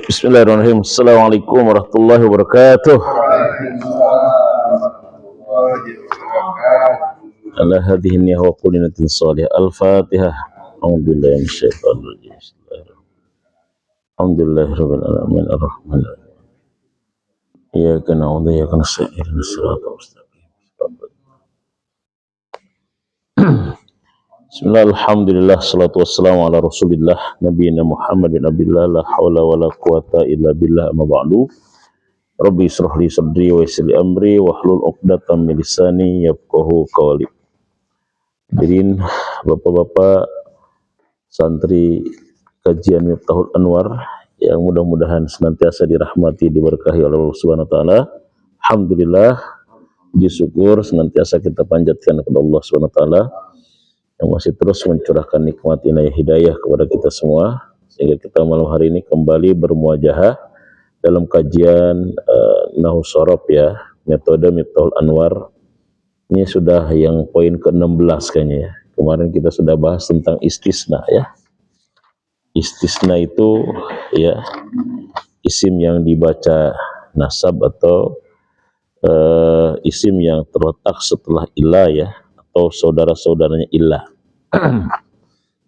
Bismillahirrahmanirrahim. Assalamualaikum warahmatullahi wabarakatuh. Ala hadhihi niyyah wa qulinatin salih. Al-Fatihah. A'udzubillahi minasyaitonir rajim. Alhamdulillahirabbil alamin arrahmanirrahim. Iyyaka na'budu wa iyyaka nasta'in ihdinas siratal mustaqim. Bismillah, alhamdulillah, salatu wassalamu ala rasulillah nabiyina Muhammad bin Abdillah, la hawla wa la quwata illa billah, amma ba'du. Rabbi israh li sadri wa yassir li amri wahlul 'uqdatam min lisani yafqahu qawli. Hadirin Bapak-bapak santri kajian Miftahul Anwar yang mudah-mudahan senantiasa dirahmati, diberkahi oleh Allah Subhanahu wa taala. Alhamdulillah, puji syukur senantiasa kita panjatkan kepada Allah Subhanahu wa taala yang masih terus mencurahkan nikmat inayah hidayah kepada kita semua, sehingga kita malam hari ini kembali bermuajahah dalam kajian Nahwu Shorof ya, metode Miftahul Anwar. Ini sudah yang poin ke-16 kayaknya ya. Kemarin kita sudah bahas tentang istisna ya. Istisna itu ya isim yang dibaca nasab atau isim yang terletak setelah ilah ya, atau saudara-saudaranya ilah.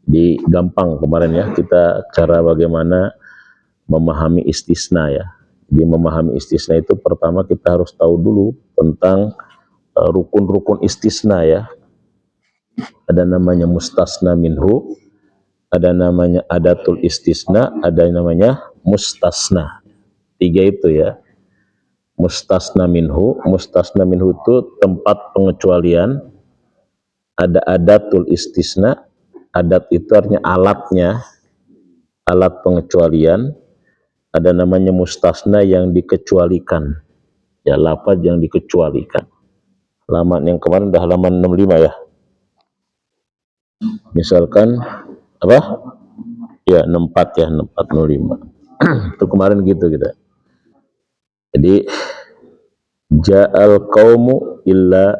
Di gampang kemarin ya kita cara bagaimana memahami istisna ya. Jadi memahami istisna itu pertama kita harus tahu dulu tentang rukun-rukun istisna ya. Ada namanya mustasna minhu, ada namanya adatul istisna, ada namanya mustasna. Tiga itu ya. Mustasna minhu itu tempat pengecualian. Ada adatul istisna, adat itu artinya alatnya, alat pengecualian. Ada namanya mustasna yang dikecualikan, ya lafaz yang dikecualikan. Halaman yang kemarin udah halaman 65 ya. Misalkan apa? Ya 64 ya, 64 05. Itu kemarin gitu kita. Jadi ja'al qaumu illa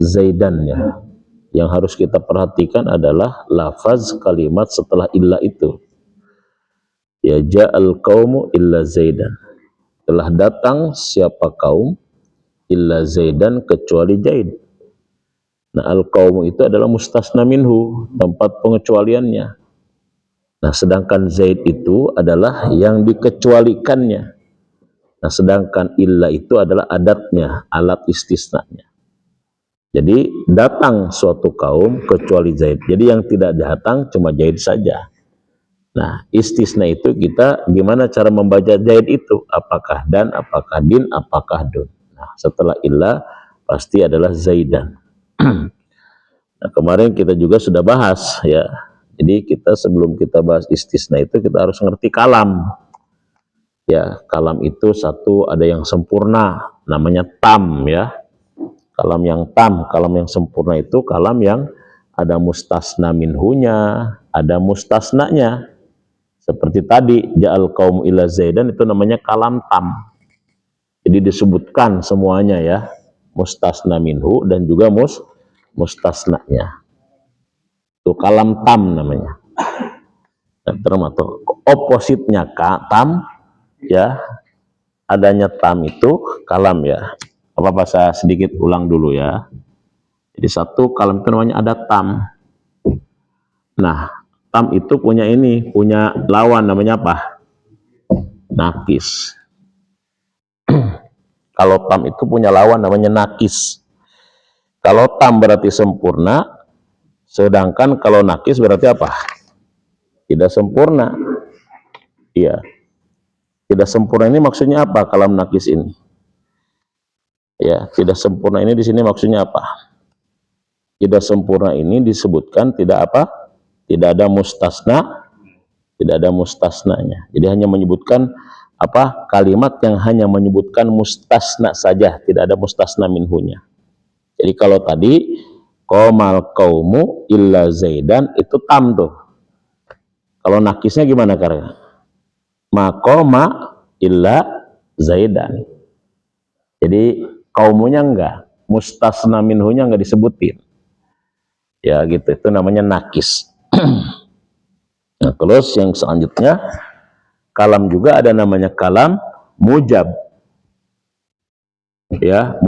zaidan ya. Yang harus kita perhatikan adalah lafaz kalimat setelah illa itu. Ya ja'al qaumu illa zaidan. Telah datang siapa kaum illa zaidan kecuali Zaid. Nah, al-qaumu itu adalah mustasna minhu, tempat pengecualiannya. Nah, sedangkan Zaid itu adalah yang dikecualikannya. Nah, sedangkan illa itu adalah adatnya, alat istisnanya. Jadi datang suatu kaum kecuali Zaid. Jadi yang tidak datang cuma Zaid saja. Nah, istisna itu kita gimana cara membaca Zaid itu? Apakah dan, apakah din, apakah dun? Nah, setelah illa pasti adalah Zaidan. Nah, kemarin kita juga sudah bahas ya. Jadi kita sebelum kita bahas istisna itu kita harus ngerti kalam. Ya, kalam itu satu ada yang sempurna, namanya tam ya. Kalam yang tam, kalam yang sempurna itu kalam yang ada mustasna minhunya, ada mustasnanya. Seperti tadi, ja'al qaum ila zaidan itu namanya kalam tam. Jadi disebutkan semuanya ya, mustasna minhu dan juga mustasnanya. Itu kalam tam namanya. Dan termasuk opositnya tam ya, adanya tam itu kalam ya. Apa saya sedikit ulang dulu ya. Jadi satu kalam itu namanya ada tam. Nah, tam itu punya lawan namanya apa? Nakis. Kalau tam itu punya lawan namanya nakis. Kalau tam berarti sempurna, sedangkan kalau nakis berarti apa? Tidak sempurna. Iya. Tidak sempurna ini maksudnya apa kalam nakis ini? Ya, tidak sempurna ini di sini maksudnya apa? Tidak sempurna ini disebutkan tidak apa? Tidak ada mustasna, tidak ada mustasnanya. Jadi hanya menyebutkan apa? Kalimat yang hanya menyebutkan mustasna saja, tidak ada mustasna minhunya. Jadi kalau tadi qomal qaumu illa zaidan itu tam tuh. Kalau nakisnya gimana karena? Maqoma illa zaidan. Jadi kaumunya enggak, mustasna minhunya enggak disebutin. Ya gitu, itu namanya nakis. Nah, terus yang selanjutnya, kalam juga ada namanya kalam mujab. Ya,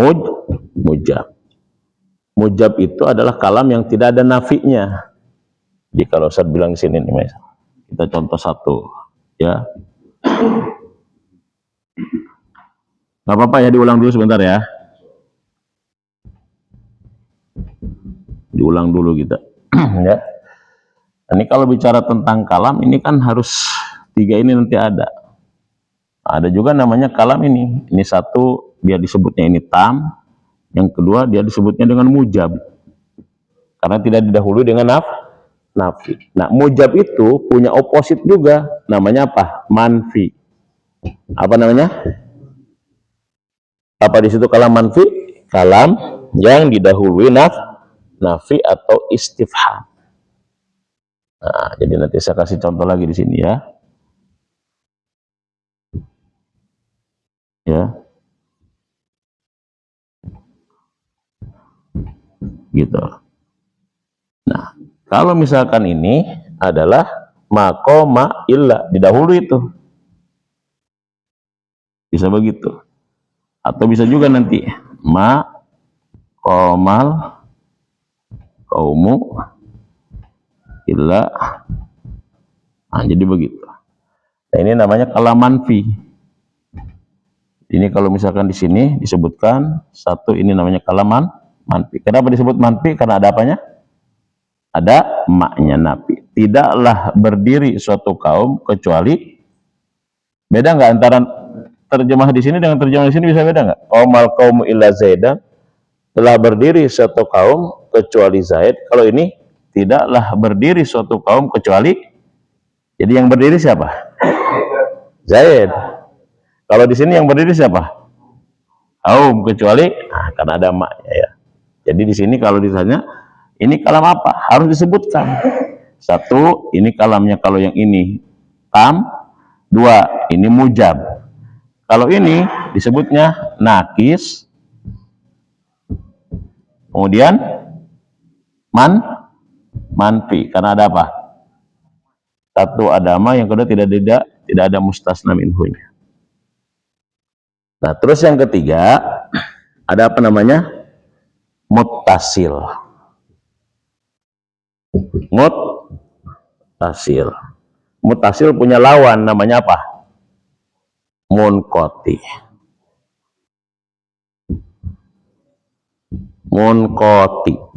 mujab. Mujab itu adalah kalam yang tidak ada nafinya. Jadi kalau saya bilang di sini nih, kita contoh satu, ya. Gak apa-apa ya, diulang dulu sebentar ya. Diulang dulu kita. Ya. Ini kalau bicara tentang kalam, ini kan harus tiga ini nanti ada. Ada juga namanya kalam ini. Ini satu, dia disebutnya ini tam. Yang kedua, dia disebutnya dengan mujab. Karena tidak didahului dengan nafi. Nah, mujab itu punya oposit juga. Namanya apa? Manfi. Apa namanya? Apa di situ kalam manfi? Kalam yang didahului nafi atau istifham. Nah, jadi nanti saya kasih contoh lagi di sini ya. Ya. Gitu. Nah, kalau misalkan ini adalah makoma illa, didahului itu. Bisa begitu. Atau bisa juga nanti ma komal kaumu illa. Nah, jadi begitu. Nah, ini namanya kalam manfi. Ini kalau misalkan di sini disebutkan satu, ini namanya kalam manfi. Kenapa disebut manfi? Karena ada apanya? Ada maknya nafi. Tidaklah berdiri suatu kaum kecuali, beda nggak antara terjemah di sini dengan terjemah di sini, bisa beda nggak? Omal kaumu illa zaidan, telah berdiri suatu kaum kecuali Zaid. Kalau ini tidaklah berdiri suatu kaum kecuali, jadi yang berdiri siapa? Zaid. Kalau di sini yang berdiri siapa? Kaum kecuali, nah, karena ada maknya ya. Jadi di sini kalau ditanya ini kalam apa, harus disebutkan. Satu, ini kalamnya kalau yang ini tam. Dua, ini mujab. Kalau ini disebutnya nakis. Kemudian manfi, karena ada apa? Satu ada ma, yang kedua tidak ada mustasna minhunya. Nah, terus yang ketiga ada apa namanya? Muttasil. Muttasil punya lawan, namanya apa? Munqati.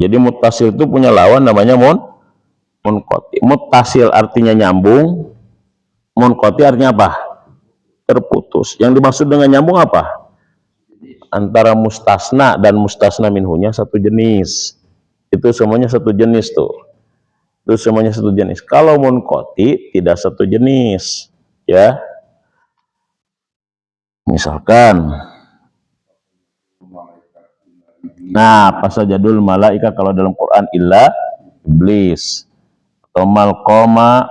Jadi muttasil itu punya lawan, namanya munqati. Muttasil artinya nyambung, munqati artinya apa? Terputus. Yang dimaksud dengan nyambung apa? Antara mustasna dan mustasna minhunya satu jenis. Itu semuanya satu jenis tuh. Itu semuanya satu jenis. Kalau munqati tidak satu jenis, ya. Misalkan, nah, pasajadul malaika kalau dalam Quran illa iblis. Atau malqoma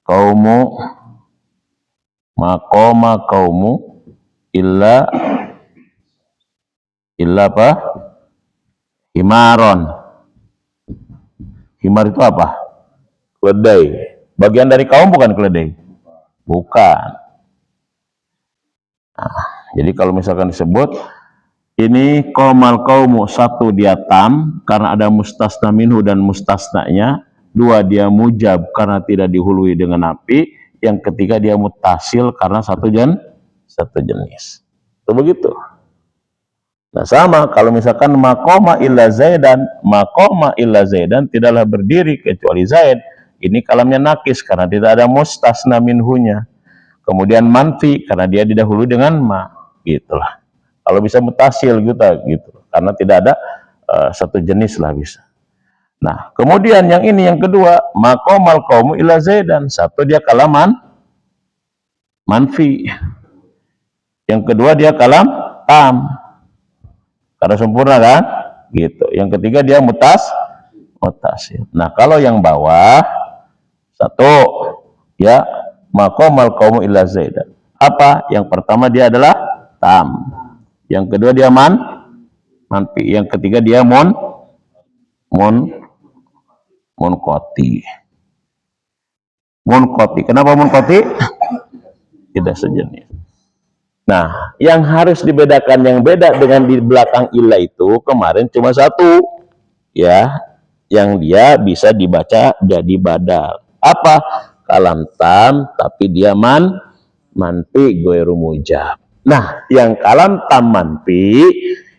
kaumu, maqoma kaumu illa apa? Himaron. Himar itu apa? Keledai. Bagian dari kaum bukan keledai? Bukan. Nah, jadi kalau misalkan disebut ini komal kaumu, satu dia tam karena ada mustasna minhu dan mustasnanya. Dua, dia mujab karena tidak dihului dengan nafi. Yang ketiga, dia muttasil karena satu jenis. Itu begitu. Nah, sama kalau misalkan maqama illa zaidan tidaklah berdiri kecuali Zaid. Ini kalamnya nakis karena tidak ada mustasna minhunya. Kemudian manfi karena dia didahului dengan ma, gitulah. Kalau bisa mutasil gitu, karena tidak ada satu jenis lah bisa. Nah, kemudian yang ini yang kedua, maqamal qaumu illa zaidan. Satu, dia kalam manfi. Yang kedua, dia kalam tam. Karena sempurna kan? Gitu. Yang ketiga, dia mutasil. Nah, kalau yang bawah, satu, ya, maqamal qaumu illa zaidan. Apa? Yang pertama dia adalah tam. Yang kedua dia manfi. Yang ketiga dia munqati. Munqati. Kenapa munqati? Tidak sejenis. Nah, yang harus dibedakan, yang beda dengan di belakang illa itu kemarin cuma satu, ya, yang dia bisa dibaca jadi badal. Apa? Kalam tam, tapi dia manfi ghairu mujab. Nah, yang kalam tam manfi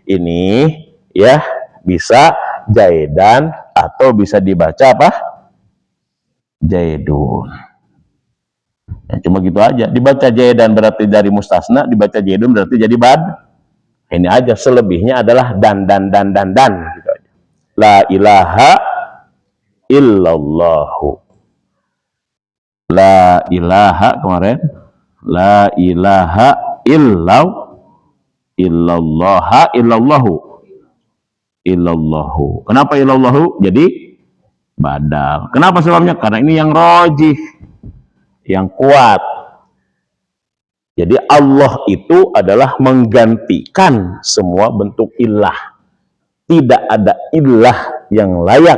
ini ya bisa jaidan atau bisa dibaca apa? Jaidun. Ya, cuma gitu aja. Dibaca jaidan berarti dari mustasna, dibaca jaidun berarti jadi bad. Ini aja, selebihnya adalah dan gitu aja. La ilaha illallahu. La ilaha kemarin. La ilaha illallah illallahu. Illallahu. Kenapa illallahu? Jadi badal. Kenapa sebabnya? Karena ini yang rojih, yang kuat. Jadi Allah itu adalah menggantikan semua bentuk ilah. Tidak ada ilah yang layak,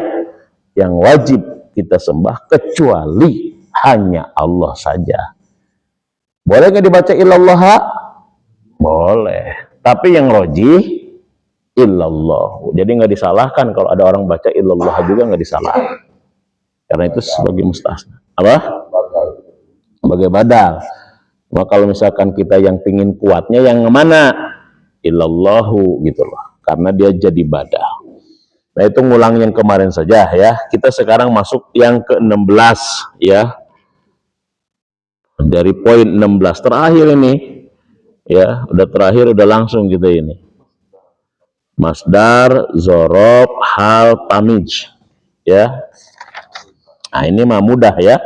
yang wajib kita sembah kecuali hanya Allah saja. Boleh nggak dibaca illallah? Boleh. Tapi yang rojih illallah. Jadi nggak disalahkan kalau ada orang baca illallah juga, nggak disalahkan. Karena itu sebagai mustasna. Apa? Sebagai badal. Nah, kalau misalkan kita yang pingin kuatnya yang mana? Illallahu gitu loh. Karena dia jadi badal. Nah, itu ngulang yang kemarin saja ya. Kita sekarang masuk yang ke-16 ya. Dari poin 16 terakhir ini ya, udah terakhir, udah langsung kita ini. Masdar, zorob, hal, tamij ya. Nah, ini mah mudah ya.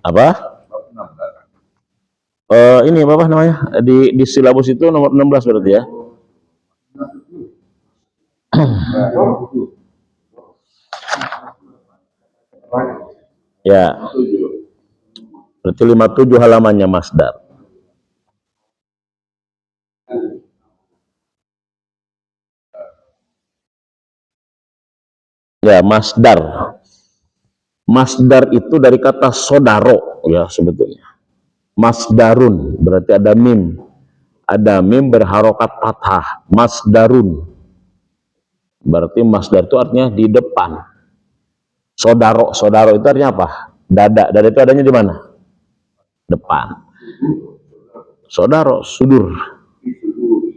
Apa? Ini apa namanya? Di silabus itu nomor 16 berarti ya. Ya. Berarti 57 halamannya masdar. Ya, masdar. Masdar itu dari kata sodaro ya sebetulnya. Masdarun berarti ada mim. Ada mim berharokat fathah. Masdarun. Berarti masdar itu artinya di depan. Sodaro, sodaro itu artinya apa? Dada. Dada itu adanya di mana? Depan. Sodaro, sudur.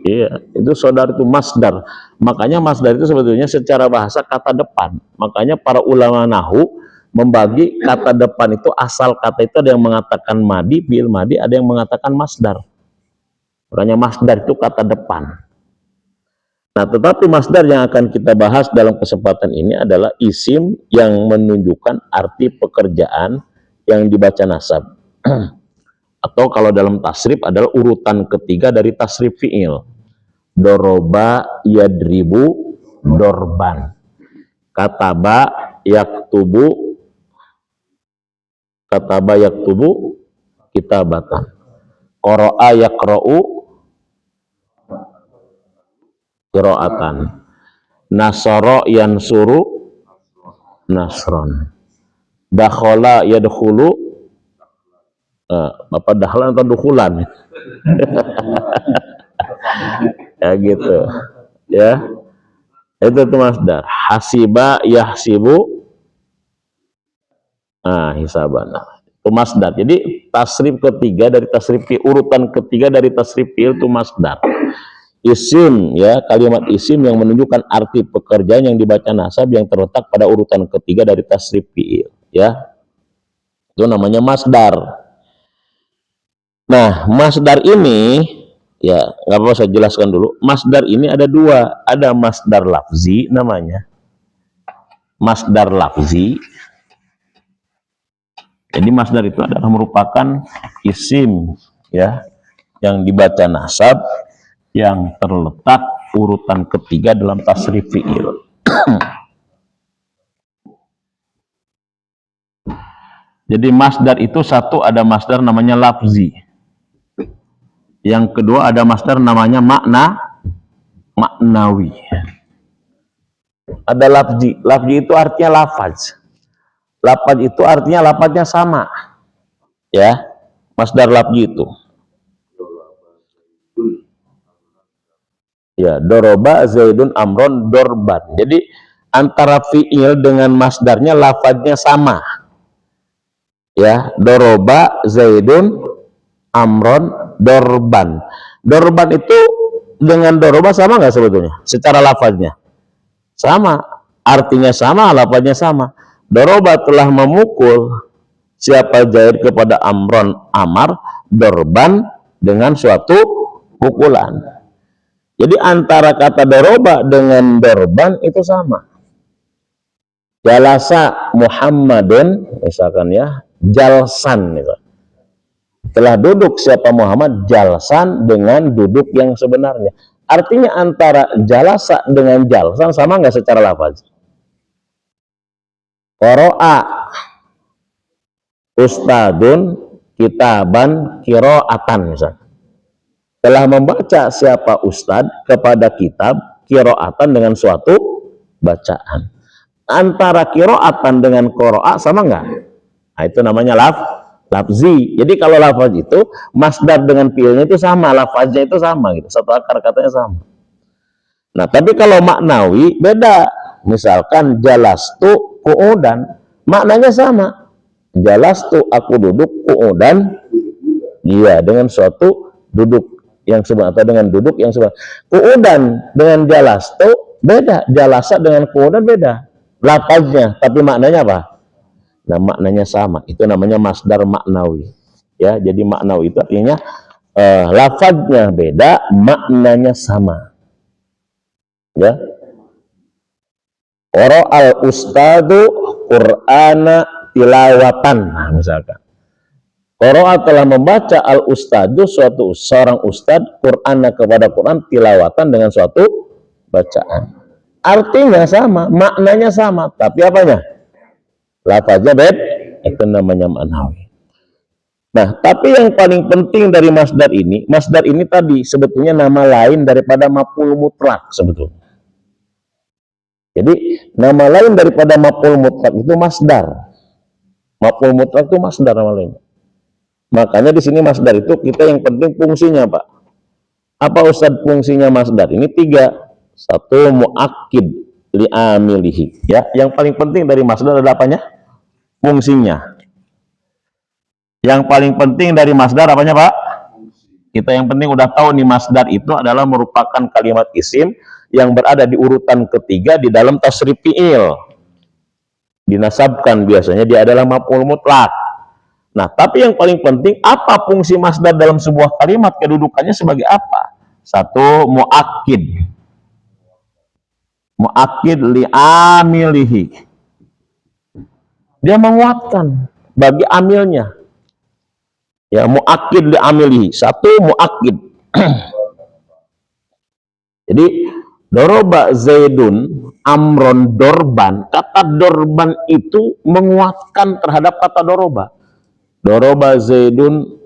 Iya, itu sodar itu masdar. Makanya masdar itu sebetulnya secara bahasa kata depan. Makanya para ulama nahu membagi kata depan itu, asal kata itu ada yang mengatakan madi, fi'il madi, ada yang mengatakan masdar. Makanya masdar itu kata depan. Nah, tetapi masdar yang akan kita bahas dalam kesempatan ini adalah isim yang menunjukkan arti pekerjaan yang dibaca nasab. Atau kalau dalam tasrif adalah urutan ketiga dari tasrif fi'il. Doroba yadribu dorban. Kataba yaktubu kitabatan. Qara'a yaqra'u qira'atan. Nasara yansuru nasron. Dakhala yadkhulu apa dahlan atau dukhulan? Ya gitu. Ya. Itu tuh masdar. Hasiba yahsibu hisabana. Itu masdar. Jadi tasrif ketiga dari tasrif fi'il, urutan ketiga dari tasrif fi'il itu masdar. Isim ya, kalimat isim yang menunjukkan arti pekerjaan yang dibaca nasab yang terletak pada urutan ketiga dari tasrif fi'il ya. Itu namanya masdar. Nah, masdar ini ya, nggak apa-apa saya jelaskan dulu. Masdar ini ada dua. Ada masdar lafzi namanya. Masdar lafzi. Jadi masdar itu adalah merupakan isim ya yang dibaca nasab yang terletak urutan ketiga dalam tasrif fi'il. Jadi masdar itu satu, ada masdar namanya lafzi. Yang kedua ada masdar namanya maknawi. Ada lafzi. Lafzi itu artinya lafaz. Lafaz itu artinya lafaznya sama, ya. Masdar lafzi itu. Ya, doroba Zaidun Amron dorban. Jadi antara fiil dengan masdarnya lafaznya sama. Ya, doroba Zaidun Amron dorban. Dorban itu dengan doroba sama nggak sebetulnya? Secara lafaznya sama, artinya sama, lafaznya sama. Doroba telah memukul siapa Zaid kepada Amron Amar dorban dengan suatu pukulan. Jadi antara kata doroba dengan dorban itu sama. Jalasa Muhammadun misalkan ya, jalsan gitu. Telah duduk siapa Muhammad jalsan dengan duduk yang sebenarnya. Artinya antara jalasa dengan jalsan sama nggak secara lafaz? Qara'a ustadun kitaban qiraatan misalnya. Telah membaca siapa ustad kepada kitab qiraatan dengan suatu bacaan. Antara qiraatan dengan qara'a sama nggak? Nah, itu namanya lafzi. Jadi kalau lafaz itu masdar dengan fiilnya itu sama, lafaznya itu sama gitu. Satu akar katanya sama. Nah, tapi kalau maknawi beda. Misalkan jalastu qu'udan, maknanya sama. Jalastu aku duduk, qu'udan iya dengan suatu duduk yang sebenarnya atau dengan duduk yang sebenarnya. Qu'udan dengan jalastu beda, jalasa dengan qu'udan beda. Lafaznya, tapi maknanya apa? Nah, maknanya sama. Itu namanya masdar maknawi. Ya, jadi maknawi itu artinya lafaznya beda, maknanya sama. Ya. Qara'al ustadu Qur'ana tilawatan. Nah, misalkan. Qara'a telah membaca al ustadu seorang ustad Qur'ana kepada Quran tilawatan dengan suatu bacaan. Artinya sama, maknanya sama, tapi apanya? Lafaznya beda. Itu namanya maknawi. Nah, tapi yang paling penting dari masdar ini tadi sebetulnya nama lain daripada maf'ul mutlak sebetulnya. Jadi nama lain daripada maf'ul mutlak itu masdar. Maf'ul mutlak itu masdar nama lain. Makanya di sini masdar itu kita yang penting fungsinya, Pak. Apa Ustaz fungsinya masdar? Ini 3. 1 muakkid li'amilihi. Ya, yang paling penting dari masdar adalah apanya? Fungsinya. Yang paling penting dari masdar apanya, Pak? Kita yang penting udah tahu nih masdar itu adalah merupakan kalimat isim yang berada di urutan ketiga di dalam tasrif fi'il. Dinasabkan biasanya dia adalah maf'ul mutlak. Nah, tapi yang paling penting apa fungsi masdar dalam sebuah kalimat, kedudukannya sebagai apa? 1 muakkid. Muakkid li'amilihi. Dia menguatkan bagi amilnya. Ya, muakkid li'amilihi. 1 muakkid. Jadi doroba Zaidun Amron dorban. Kata dorban itu menguatkan terhadap kata doroba. Doroba Zaidun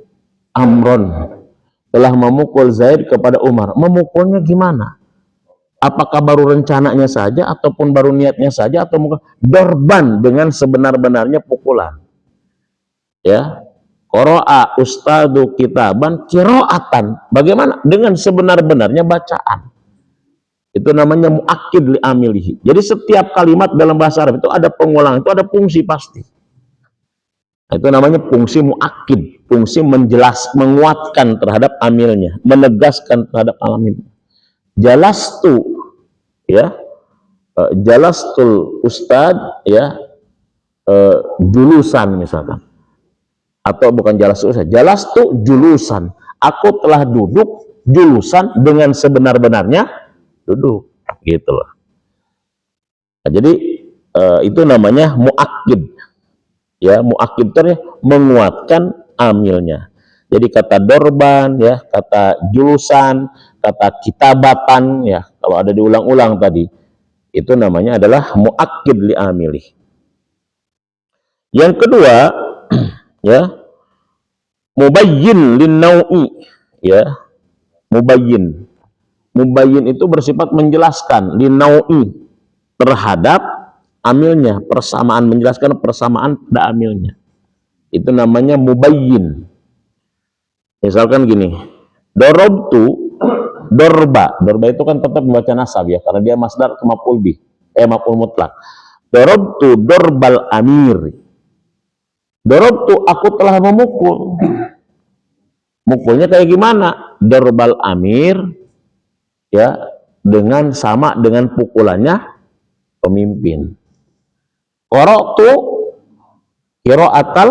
Amron. Telah memukul Zaid kepada Umar. Memukulnya gimana? Apakah baru rencananya saja ataupun baru niatnya saja atau mukul? Dorban dengan sebenar-benarnya pukulan. Ya. Qara'a ustadu kitaban qiraatan. Bagaimana? Dengan sebenar-benarnya bacaan. Itu namanya muakkid li'amilihi. Jadi setiap kalimat dalam bahasa Arab itu ada pengulangan, itu ada fungsi pasti. Nah, itu namanya fungsi muakkid, fungsi menguatkan terhadap amilnya, menegaskan terhadap amilnya. Jalastu, ya, jalastul ustad, ya, julusan misalkan, atau bukan jalastu ustad, jalastu julusan. Aku telah duduk julusan dengan sebenar-benarnya duduk, gitu loh. Nah, jadi itu namanya muakkid. Ya, muakkid itu menguatkan amilnya. Jadi kata dorban, ya, kata julusan, kata kitabatan, ya, kalau ada diulang-ulang tadi, itu namanya adalah muakkid li amilih. Yang kedua, ya, mubayyin lin nau'i, ya, mubayyin. Mubayyin itu bersifat menjelaskan linau'i terhadap amilnya, persamaan, menjelaskan persamaan pada amilnya. Itu namanya mubayyin. Misalkan gini, dorobtu, dorba itu kan tetap membaca nasab ya, karena dia masdar ke maf'ul bih, maf'ul mutlak. Dorobtu dorbal amir. Dorobtu, aku telah memukul. Mukulnya kayak gimana? Dorbal amir, ya, dengan sama dengan pukulannya pemimpin. Qara'tu qira'atal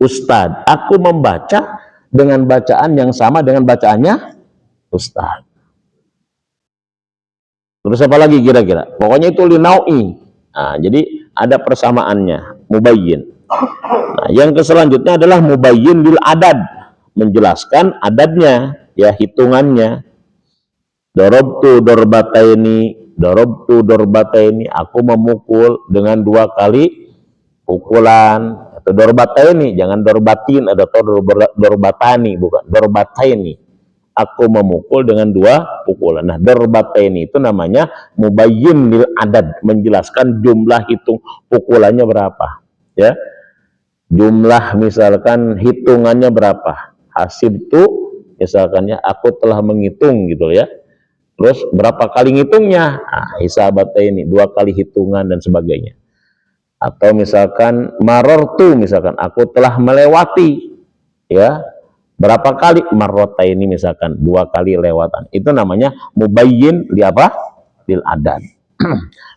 ustad. Aku membaca dengan bacaan yang sama dengan bacaannya ustad. Terus apa lagi kira-kira? Pokoknya itu linau'i. Nah, jadi ada persamaannya, mubayyin. Nah, yang selanjutnya adalah mubayyin lil adad, menjelaskan adadnya, ya, hitungannya. Dorobtu dorbataini, aku memukul dengan 2 kali pukulan. Atau dorbataini, jangan dorbatin, ada dorbatani, bukan dorbataini. Aku memukul dengan 2 pukulan. Nah, dorbataini itu namanya mubayyin lil adad, menjelaskan jumlah hitung pukulannya berapa, ya. Jumlah, misalkan hitungannya berapa. Hasib tuh misalkannya aku telah menghitung gitu ya. Terus berapa kali ngitungnya? Nah, hisabatnya ini 2 kali hitungan dan sebagainya. Atau misalkan marortu, misalkan aku telah melewati, ya. Berapa kali? Marrota ini misalkan 2 kali lewatan. Itu namanya mubayyin li apa? Lil adad.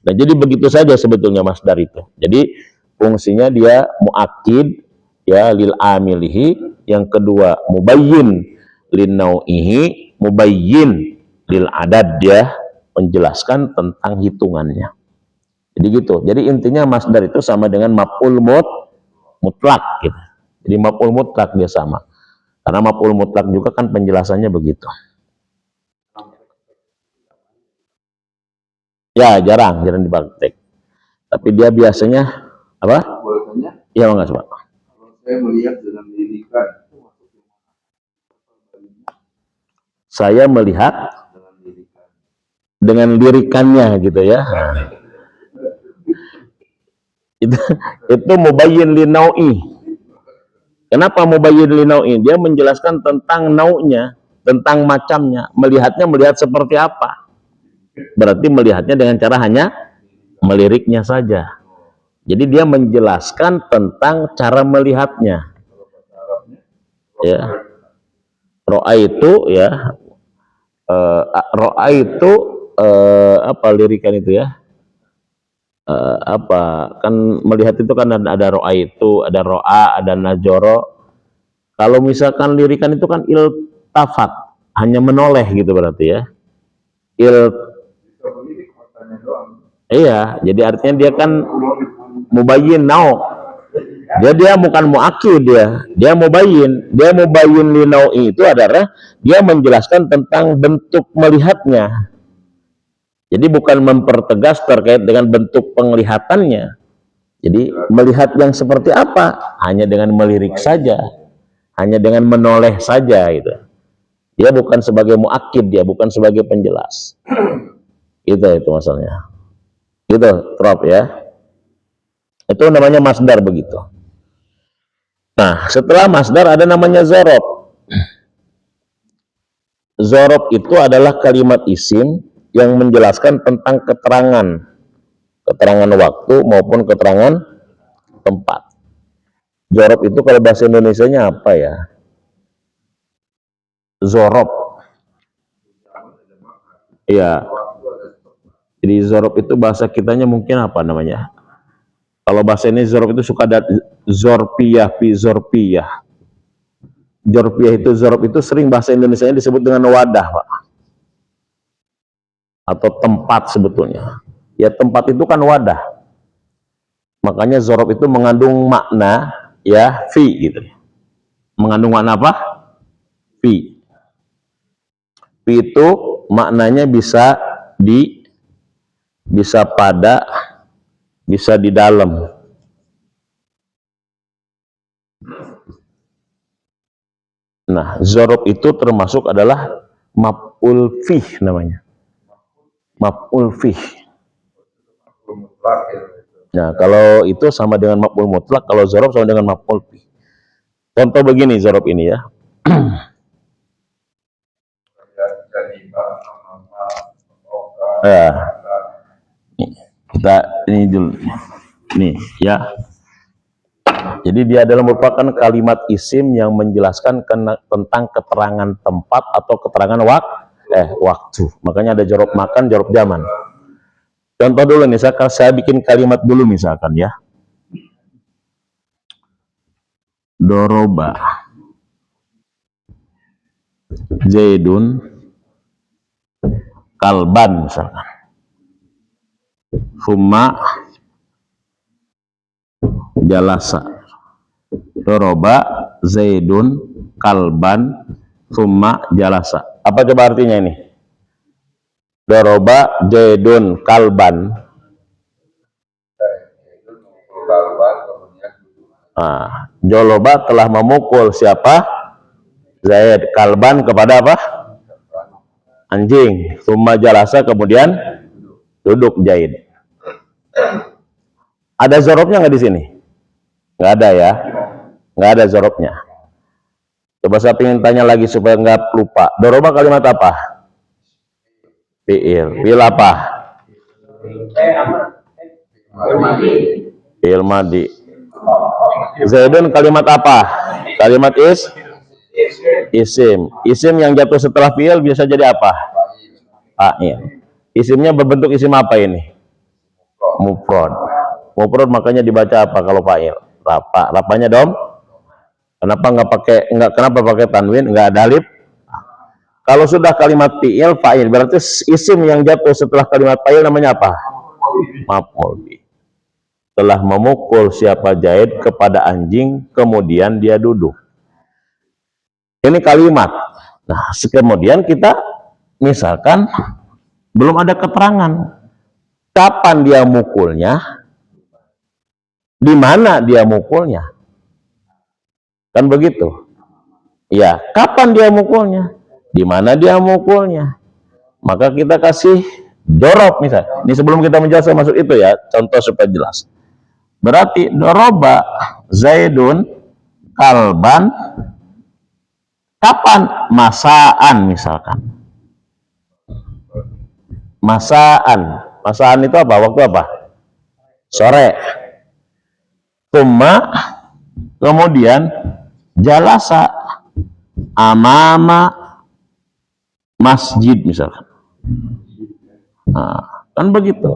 Nah, jadi begitu saja sebetulnya masdar itu. Jadi fungsinya dia muakkid, ya, lil amilihi. Yang kedua mubayyin lin nau'ihi, mubayyin lil adad, ya, menjelaskan tentang hitungannya. Jadi gitu. Jadi intinya masdar itu sama dengan maf'ul mutlak gitu. Jadi maf'ul mutlak dia sama. Karena maf'ul mutlak juga kan penjelasannya begitu. Ya, jarang dipraktek. Tapi dia biasanya apa? Iya, enggak, Pak. Saya melihat dengan lirikan. Saya melihat dengan lirikannya gitu ya. Itu mubayyin li nau'i. Kenapa mubayyin li nau'i? Dia menjelaskan tentang nau'nya, tentang macamnya, melihat seperti apa. Berarti melihatnya dengan cara hanya meliriknya saja. Jadi dia menjelaskan tentang cara melihatnya. Ya. Ro'a itu, ya, ro'a itu apa lirikan itu ya? Apa kan melihat itu kan ada ro'a itu, ada ro'a, ada najoro. Kalau misalkan lirikan itu kan iltafat, hanya menoleh gitu berarti ya. Iya, jadi artinya dia kan mubayyin nau. Dia bukan muakid, dia mubayyin li nau'i. Itu adalah dia menjelaskan tentang bentuk melihatnya. Jadi bukan mempertegas terkait dengan bentuk penglihatannya. Jadi melihat yang seperti apa hanya dengan melirik saja, hanya dengan menoleh saja gitu. Dia bukan sebagai muakid, dia bukan sebagai penjelas. Itu masalahnya. Gitu, Prof ya. Itu namanya masdar begitu. Nah, setelah masdar ada namanya zorob. Zorob itu adalah kalimat isim yang menjelaskan tentang keterangan waktu maupun keterangan tempat. Zorob itu kalau bahasa Indonesianya apa ya? Zorob. Iya. Jadi zorob itu bahasa kitanya mungkin apa namanya? Kalau bahasa ini zorob itu suka ada zorpiyah, zorpiyah. Zorpiyah itu, zorob itu sering bahasa Indonesianya disebut dengan wadah, Pak. Atau tempat sebetulnya. Ya, tempat itu kan wadah. Makanya zorob itu mengandung makna, ya, fi gitu. Mengandung makna apa? Fi. Fi itu maknanya bisa pada, bisa di dalam. Nah, zorob itu termasuk adalah maf'ul fih namanya. Maf'ul fih. Nah, kalau itu sama dengan maf'ul mutlak, kalau zorob sama dengan maf'ul bih. Contoh begini zorob ini ya. Nah, kita ini dulu. Nih, ya. Jadi dia adalah merupakan kalimat isim yang menjelaskan tentang keterangan tempat atau keterangan waktu. Makanya ada jorob makan, jorob zaman. Contoh dulu misalkan saya bikin kalimat dulu misalkan ya. Doroba Zaidun kalban misalkan. Summa jalasa. Doroba Zaidun kalban summa jalasa. Apa coba artinya ini? Doroba Zaidun kalban. Joloba telah memukul siapa? Zaid. Kalban kepada apa? Anjing. Summa jalasa kemudian duduk Zaid. Ada zorobnya nggak di sini? Nggak ada ya? Nggak ada zorobnya. Coba saya ingin tanya lagi supaya nggak lupa. Doroba kalimat apa? Fi'il. Fi'il apa? Fi'il madi. Zaidun kalimat apa? Kalimat isim. Isim yang jatuh setelah fi'il bisa jadi apa? Fa'il. Isimnya berbentuk isim apa ini? Mufrad. Mufrad makanya dibaca apa kalau fa'il? Rapa. Rapanya dom. Kenapa pakai tanwin? Enggak ada alif. Kalau sudah kalimat fi'il fa'il berarti isim yang jatuh setelah kalimat fa'il namanya apa? Maf'ul bih. Telah memukul siapa Zaid kepada anjing kemudian dia duduk. Ini kalimat. Nah, kemudian kita misalkan belum ada keterangan kapan dia mukulnya, di mana dia mukulnya, kan begitu? Ya, kapan dia mukulnya, di mana dia mukulnya, maka kita kasih dorob misalnya. Ini sebelum kita menjelaskan masuk itu ya, contoh supaya jelas. Berarti doroba Zaidun kalban kapan? Masaan misalkan. Masaan itu apa? Waktu apa? Sore. Tumma kemudian jalasa amama masjid misalkan. Nah, kan begitu.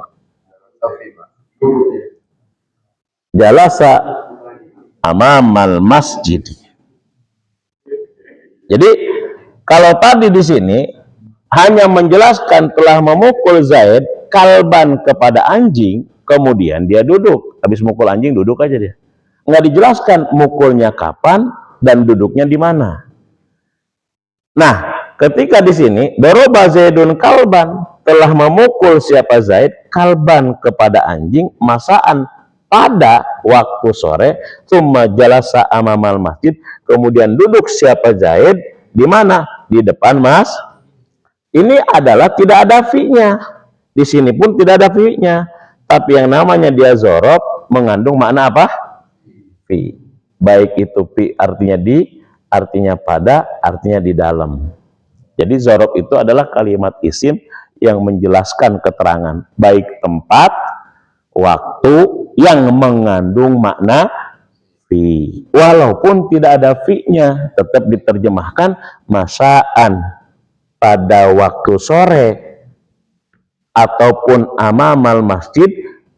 Jalasa amamal masjid. Jadi kalau tadi di sini hanya menjelaskan telah memukul Zaid kalban kepada anjing, kemudian dia duduk. Habis mukul anjing duduk aja dia. Nggak dijelaskan mukulnya kapan dan duduknya di mana. Nah, ketika di sini doroba Zaidun kalban telah memukul siapa Zaid kalban kepada anjing masaan pada waktu sore, summa jalasa amamal masjid, kemudian duduk siapa Zaid di mana? Di depan mas. Ini adalah tidak ada fi-nya. Di sini pun tidak ada fi-nya. Tapi yang namanya dia zorob mengandung makna apa? Fi. Baik itu fi artinya di, artinya pada, artinya di dalam. Jadi zorob itu adalah kalimat isim yang menjelaskan keterangan baik tempat, waktu yang mengandung makna fi. Walaupun tidak ada fi-nya, tetap diterjemahkan masaan pada waktu sore ataupun amamal masjid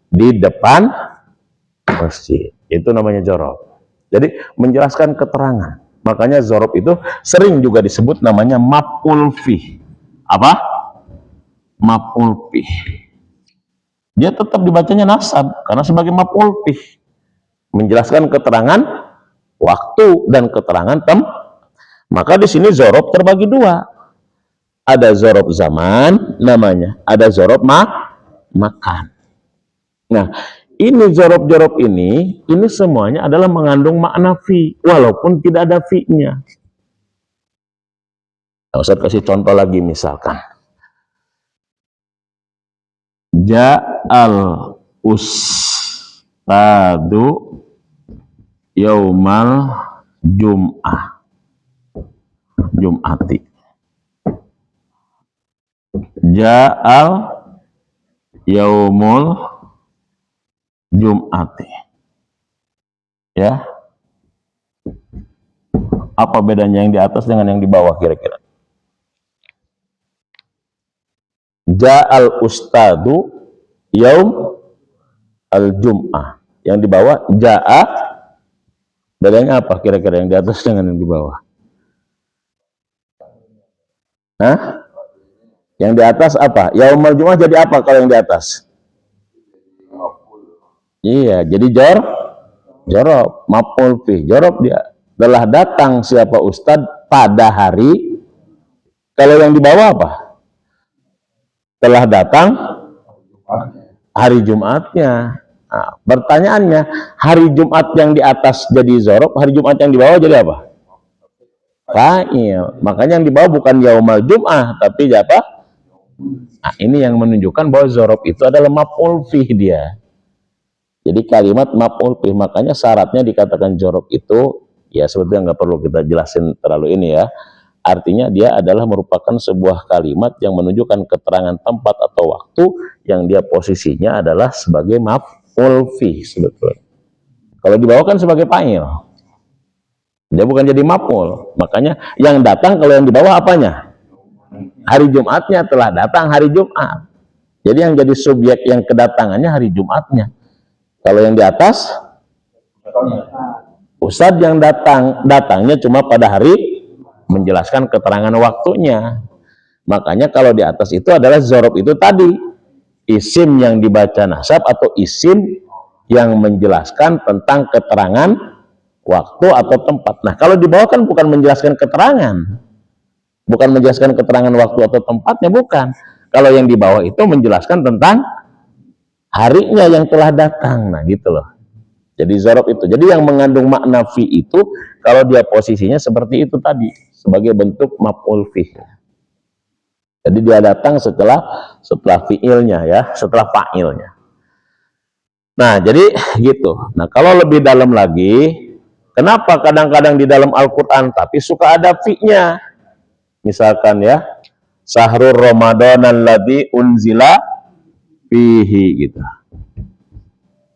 di depan masjid. Itu namanya zorob. Jadi menjelaskan keterangan. Makanya zorob itu sering juga disebut namanya maf'ul bih. Apa? Maf'ul bih. Dia tetap dibacanya nasab karena sebagai maf'ul bih, menjelaskan keterangan waktu dan keterangan Maka di sini zorob terbagi dua. Ada zorob zaman namanya, ada zorob makan. Nah, ini zorob-zorob ini semuanya adalah mengandung makna fi, walaupun tidak ada fi-nya. Nah, Ustaz kasih contoh lagi misalkan. Ja'al ustadu yaumal jum'ati. Ja'al yaumul jum'ati. Ya. Apa bedanya yang di atas dengan yang di bawah kira-kira? Ja'al ustadu yaum al-jum'ah. Yang di bawah ja'a, bedanya apa kira-kira yang di atas dengan yang di bawah? Hah? Yang di atas apa? Yaumul jum'ah jadi apa kalau yang di atas? Iya, jadi jorob, maf'ul fi, jorob dia. Telah datang siapa ustad pada hari. Kalau yang di bawah apa? Telah datang hari Jumatnya. Nah, pertanyaannya, hari Jumat yang di atas jadi zorob, hari Jumat yang di bawah jadi apa? Fa'il. Makanya yang di bawah bukan yaumal jum'ah, tapi apa? Nah, ini yang menunjukkan bahwa zorob itu adalah maf'ul fi dia. Jadi kalimat maf'ul fi, makanya syaratnya dikatakan zorob itu, ya sebetulnya nggak perlu kita jelasin terlalu ini ya. Artinya dia adalah merupakan sebuah kalimat yang menunjukkan keterangan tempat atau waktu yang dia posisinya adalah sebagai maf'ul fi sebetulnya. Kalau di bawah kan sebagai fa'il. Dia bukan jadi maf'ul. Makanya yang datang kalau yang di bawah apanya? Hari Jumatnya, telah datang hari Jumat. Jadi yang jadi subjek yang kedatangannya hari Jumatnya. Kalau yang di atas ustadz yang datangnya cuma pada hari menjelaskan keterangan waktunya. Makanya kalau di atas itu adalah zorob itu tadi isim yang dibaca nasab atau isim yang menjelaskan tentang keterangan waktu atau tempat. Nah kalau di bawah kan bukan menjelaskan keterangan, bukan menjelaskan keterangan waktu atau tempatnya, bukan. Kalau yang di bawah itu menjelaskan tentang harinya yang telah datang. Nah gitu loh. Jadi zorob itu. Jadi yang mengandung makna fi itu kalau dia posisinya seperti itu tadi, sebagai bentuk maf'ul fi. Jadi dia datang setelah fiilnya ya, setelah fa'ilnya. Nah, jadi gitu. Nah, kalau lebih dalam lagi, kenapa kadang-kadang di dalam Al-Qur'an tapi suka ada fi-nya? Misalkan ya, Syahrul Ramadan alladzi unzila fihi gitu.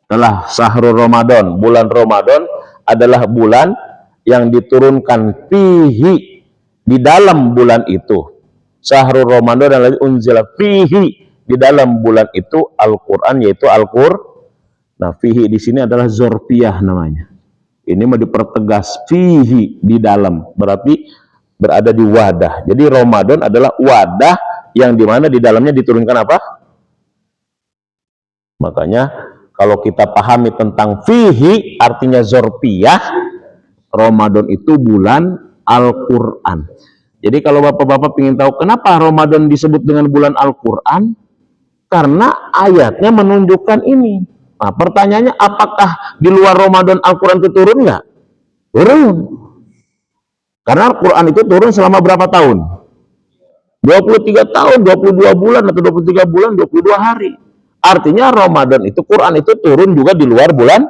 Telah Syahrul Ramadan, bulan Ramadan adalah bulan yang diturunkan fihi, di dalam bulan itu. Syahrul Ramadan alladzi unzila fihi, di dalam bulan itu Al-Qur'an, yaitu Al-Qur'an. Nah, fihi di sini adalah zorfiyah namanya. Ini mau dipertegas, fihi di dalam, berarti berada di wadah. Jadi Ramadan adalah wadah yang dimana di dalamnya diturunkan apa? Makanya kalau kita pahami tentang fihi artinya zorfiyah, Ramadan itu bulan Al-Qur'an. Jadi kalau bapak-bapak ingin tahu kenapa Ramadan disebut dengan bulan Al-Qur'an, karena ayatnya menunjukkan ini. Nah, pertanyaannya, apakah di luar Ramadan Al-Quran itu turun nggak? Turun. Karena Al-Quran itu turun selama berapa tahun? 23 tahun, 22 bulan, atau 23 bulan, 22 hari. Artinya Ramadan itu, Quran itu turun juga di luar bulan.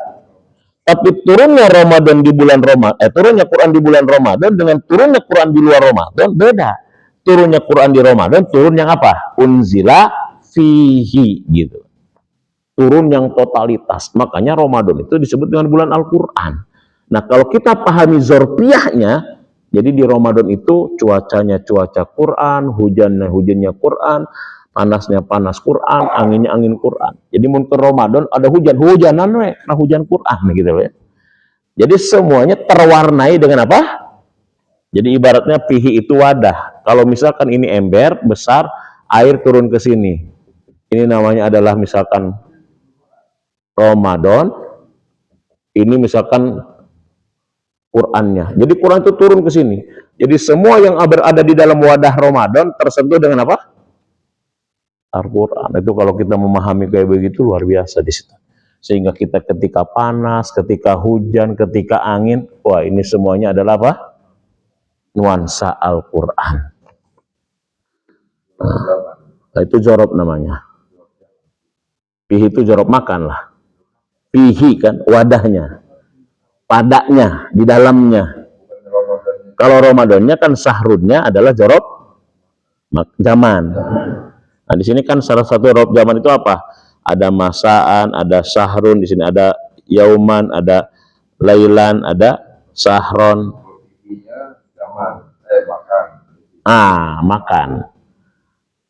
Tapi turunnya Ramadan di bulan Ramadan, turunnya Quran di bulan Ramadan dengan turunnya Quran di luar Ramadan beda. Turunnya Quran di Ramadan, turun yang apa? Unzila fihi gitu. Turun yang totalitas. Makanya Ramadan itu disebut dengan bulan Al-Quran. Nah, kalau kita pahami zorpiyahnya, jadi di Ramadan itu cuacanya cuaca Quran, hujannya Quran, panasnya panas Quran, anginnya angin Quran. Jadi mungkin Ramadan ada hujanan we, nah hujan Quran gitu ya. Jadi semuanya terwarnai dengan apa? Jadi ibaratnya pihi itu wadah. Kalau misalkan ini ember besar, air turun ke sini. Ini namanya adalah misalkan Ramadan, ini misalkan Qurannya. Jadi Quran itu turun ke sini. Jadi semua yang berada di dalam wadah Ramadan tersentuh dengan apa? Al-Quran. Itu kalau kita memahami kayak begitu luar biasa di situ. Sehingga kita ketika panas, ketika hujan, ketika angin, wah ini semuanya adalah apa? Nuansa Al-Quran. Nah, itu jorob namanya. Fihi itu jorob makan lah. fihi kan wadahnya, padanya, di dalamnya. Kalau Ramadannya kan sahrunnya adalah jorob zaman. Nah, di sini kan salah satu rob zaman itu apa? Ada masaan, ada sahrun, di sini ada yauman, ada lailan, ada sahron. Makan.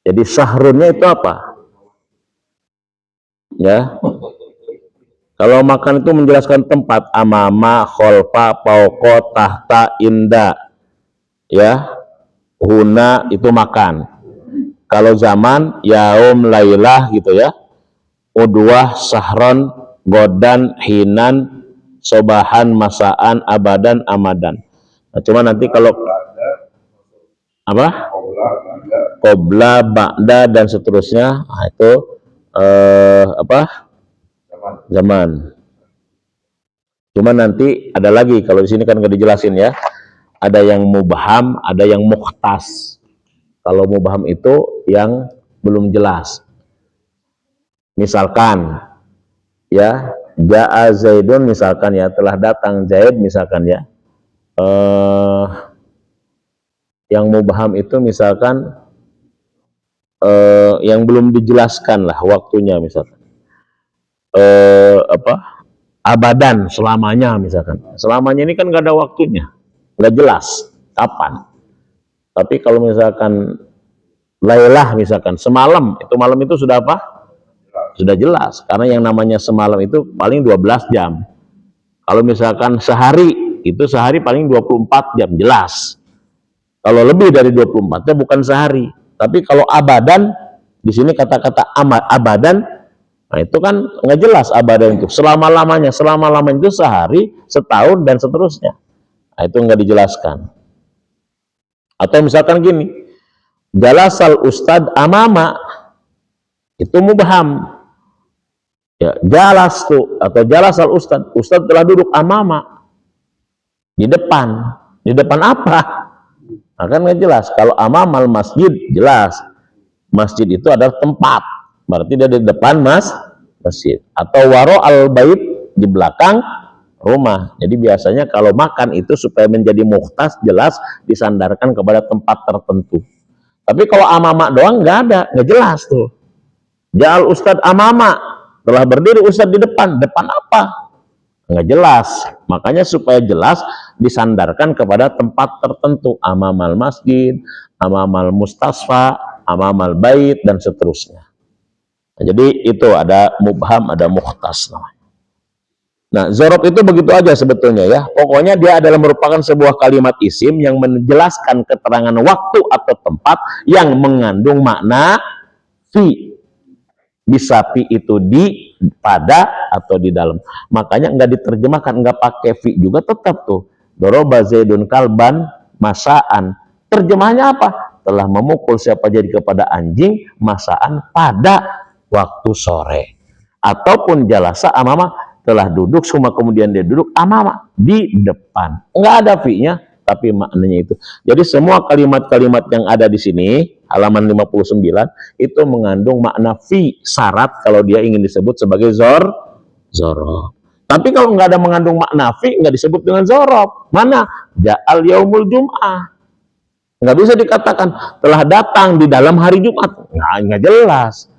Jadi sahrunnya itu apa? Ya. Kalau makan itu menjelaskan tempat, amama, kholfa, pauko, tahta, inda. Ya. Huna itu makan. Kalau zaman, yaum, lailah gitu ya. Udwah, sahron, godan, hinan, sobahan, masaan, abadan, amadan. Nah, cuma nanti kalau apa? Qobla, ba'da dan seterusnya, nah, itu apa? Zaman. Cuma nanti ada lagi, kalau di sini kan nggak dijelasin ya. Ada yang mubham, ada yang mukhtas. Kalau mubham itu yang belum jelas. Misalkan ya, ja'a Zaidun misalkan ya, telah datang Zaid misalkan ya. Yang mubham itu misalkan yang belum dijelaskan lah waktunya misalkan. Apa? Abadan, selamanya misalkan. Selamanya ini kan nggak ada waktunya, nggak jelas kapan. Tapi kalau misalkan lailah misalkan semalam, itu malam itu sudah apa? Sudah jelas, karena yang namanya semalam itu paling 12 jam. Kalau misalkan sehari, itu sehari paling 24 jam, jelas. Kalau lebih dari 24 jam bukan sehari. Tapi kalau abadan, di sini kata-kata abadan, nah itu kan nggak jelas abadan itu. Selama-lamanya itu sehari, setahun, dan seterusnya. Nah itu nggak dijelaskan. Atau misalkan gini, jalasal ustad amama, itu mubham. Ya, jalas tuh atau jalasal ustad telah duduk amama, di depan. Di depan apa? Nah, kan nggak jelas. Kalau amamal masjid jelas. Masjid itu adalah tempat. Berarti dia di depan masjid. Atau waro al bait, di belakang rumah. Jadi biasanya kalau makan itu supaya menjadi mukhtas jelas disandarkan kepada tempat tertentu. Tapi kalau amama doang nggak ada, nggak jelas tuh. Ja'al ustad amama, telah berdiri ustad di depan. Depan apa? Nggak jelas. Makanya supaya jelas disandarkan kepada tempat tertentu. Amamal masjid, amamal mustasfa, amamal bait, dan seterusnya. Nah, jadi itu ada mubham, ada mukhtas namanya. Nah, zorob itu begitu aja sebetulnya ya. Pokoknya dia adalah merupakan sebuah kalimat isim yang menjelaskan keterangan waktu atau tempat yang mengandung makna fi. Bisa fi itu di, pada, atau di dalam. Makanya nggak diterjemahkan, nggak pakai fi juga tetap tuh. Doroba Zaidun kalban masaan. Terjemahnya apa? Telah memukul siapa jadi kepada anjing masaan pada waktu sore. Ataupun jalasa amama, telah duduk semua kemudian dia duduk amama, di depan. Nggak ada fi-nya, tapi maknanya itu. Jadi semua kalimat-kalimat yang ada di sini, halaman 59, itu mengandung makna fi, syarat kalau dia ingin disebut sebagai zorob. Tapi kalau nggak ada mengandung makna fi, nggak disebut dengan zorob. Mana? Ja'al yaumul jum'ah. Nggak bisa dikatakan telah datang di dalam hari Jumat. Nggak jelas.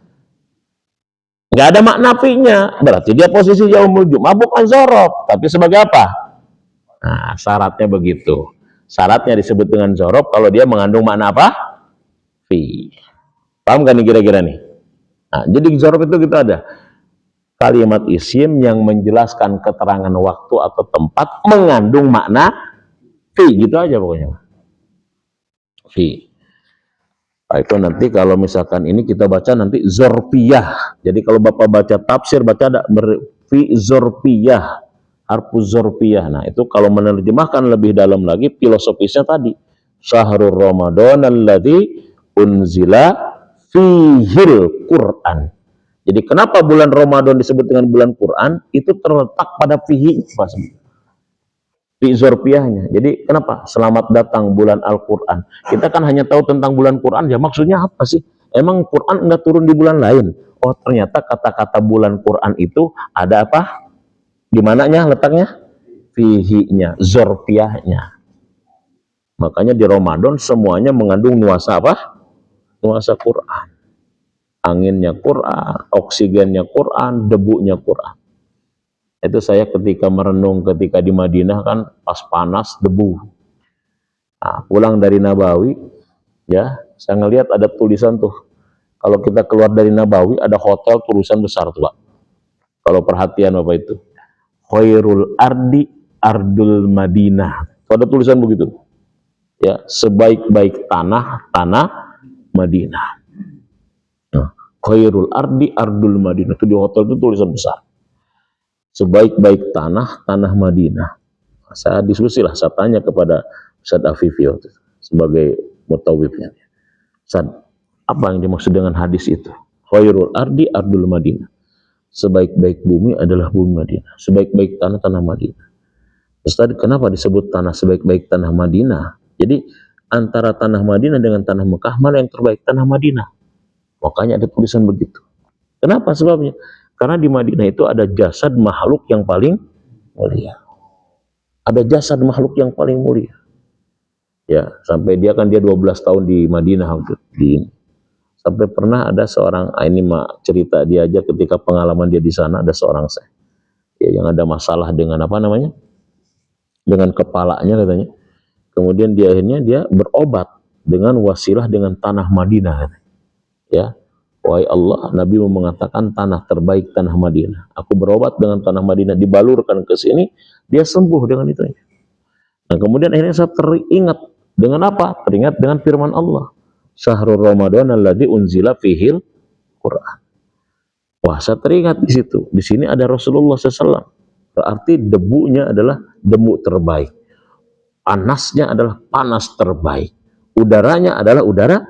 Nggak ada makna fi-nya. Berarti dia posisi yaumul jum'ah bukan zorob. Tapi sebagai apa? Nah, syaratnya begitu. Syaratnya disebut dengan zorob kalau dia mengandung makna apa? Fi. Paham kan nih kira-kira nih? Nah, jadi zorob itu gitu ada. Kalimat isim yang menjelaskan keterangan waktu atau tempat mengandung makna fi. Gitu aja pokoknya. Fi. Nah, itu nanti kalau misalkan ini kita baca nanti zorpiyah. Jadi kalau Bapak baca tafsir, baca ada fi zorpiyah. Harfu zorpiyah. Nah, itu kalau menerjemahkan lebih dalam lagi filosofisnya tadi. Syahrul Ramadan alladzi unzila fihil Quran. Jadi kenapa bulan Ramadan disebut dengan bulan Quran? Itu terletak pada fihi, fi zorpiyahnya. Jadi kenapa? Selamat datang bulan Al-Quran. Kita kan hanya tahu tentang bulan Quran, ya maksudnya apa sih? Emang Quran enggak turun di bulan lain? Oh, ternyata kata-kata bulan Quran itu ada apa? Di mananya letaknya? Fihi-nya, zorpiyahnya. Makanya di Ramadan semuanya mengandung nuansa apa? Nuansa Quran. Anginnya Quran, oksigennya Quran, debunya Quran. Itu saya ketika merenung ketika di Madinah kan pas panas debu. Nah, pulang dari Nabawi, ya, saya ngelihat ada tulisan tuh. Kalau kita keluar dari Nabawi ada hotel tulisan besar tuh, Pak. Kalau perhatian Bapak itu. Khairul ardi ardul Madinah. Ada tulisan begitu. Ya, sebaik-baik tanah, tanah Madinah. Nah, khairul ardi ardul Madinah. Itu di hotel itu tulisan besar. Sebaik-baik tanah, tanah Madinah. Saya diskusi lah, saya tanya kepada Ustaz Afifi sebagai mutawifnya. Ustaz, apa yang dimaksud dengan hadis itu? Khairul ardi ardul Madinah. Sebaik-baik bumi adalah bumi Madinah. Sebaik-baik tanah, tanah Madinah. Ustaz, kenapa disebut tanah sebaik-baik tanah Madinah? Jadi antara tanah Madinah dengan tanah Mekah, mana yang terbaik? Tanah Madinah. Makanya ada tulisan begitu. Kenapa sebabnya? Karena di Madinah itu ada jasad makhluk yang paling mulia. Ada jasad makhluk yang paling mulia. Ya, sampai dia 12 tahun di Madinah sampai pernah ada seorang, ini mak cerita dia aja ketika pengalaman dia di sana, ada seorang saya ya, yang ada masalah dengan apa namanya? Dengan kepalanya katanya. Kemudian dia berobat dengan wasilah dengan tanah Madinah katanya. Ya. Wahai Allah, Nabi mengatakan tanah terbaik tanah Madinah. Aku berobat dengan tanah Madinah, dibalurkan ke sini, dia sembuh dengan itu. Nah, kemudian akhirnya saya teringat dengan apa? Teringat dengan firman Allah. Syahrul Ramadan alladzi unzila fihil Quran. Wah, saya teringat di situ. Di sini ada Rasulullah SAW. Berarti debunya adalah debu terbaik. Panasnya adalah panas terbaik. Udaranya adalah udara.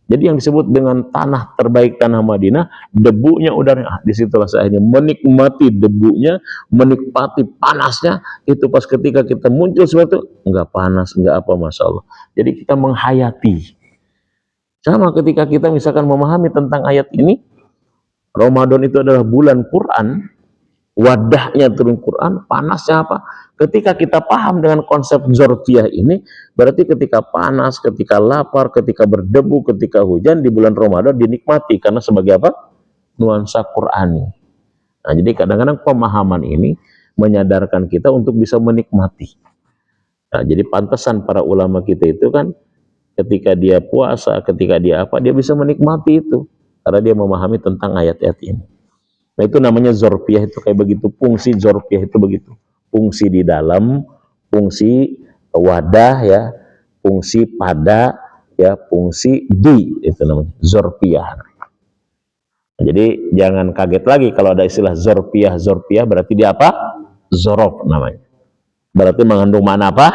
Jadi yang disebut dengan tanah terbaik tanah Madinah, debunya udara. Disitulah saya hanya menikmati debunya, menikmati panasnya. Itu pas ketika kita muncul sesuatu, enggak panas, enggak apa, Masya Allah. Jadi kita menghayati. Sama ketika kita misalkan memahami tentang ayat ini, Ramadan itu adalah bulan Quran, wadahnya turun Quran, panasnya apa? Ketika kita paham dengan konsep zorfiyah ini, berarti ketika panas, ketika lapar, ketika berdebu, ketika hujan, di bulan Ramadan dinikmati, karena sebagai apa? Nuansa Qurani. Nah, jadi kadang-kadang pemahaman ini menyadarkan kita untuk bisa menikmati. Nah, jadi pantesan para ulama kita itu kan, ketika dia puasa, ketika dia apa, dia bisa menikmati itu karena dia memahami tentang ayat-ayat ini. Nah, itu namanya zorfiyah, itu kayak begitu. Fungsi zorfiyah itu begitu. Fungsi di dalam, fungsi wadah ya, fungsi pada ya, fungsi di, itu namanya zorfiyah. Nah, jadi jangan kaget lagi kalau ada istilah zorfiyah. Zorfiyah berarti dia apa? Zorof namanya. Berarti mengandung makna apa?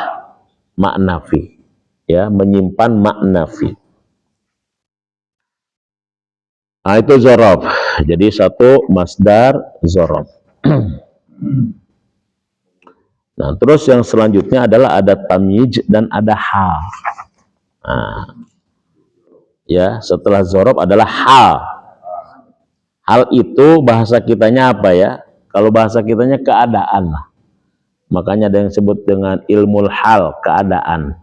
Makna fi. Ya, menyimpan makna fi. Nah, itu zorof. Jadi satu masdar zorof. Nah, terus yang selanjutnya adalah ada tamyiz dan ada hal. Nah, ya, setelah zorof adalah hal. Hal itu bahasa kitanya apa ya? Kalau bahasa kitanya keadaan lah. Makanya ada yang disebut dengan ilmul hal, keadaan.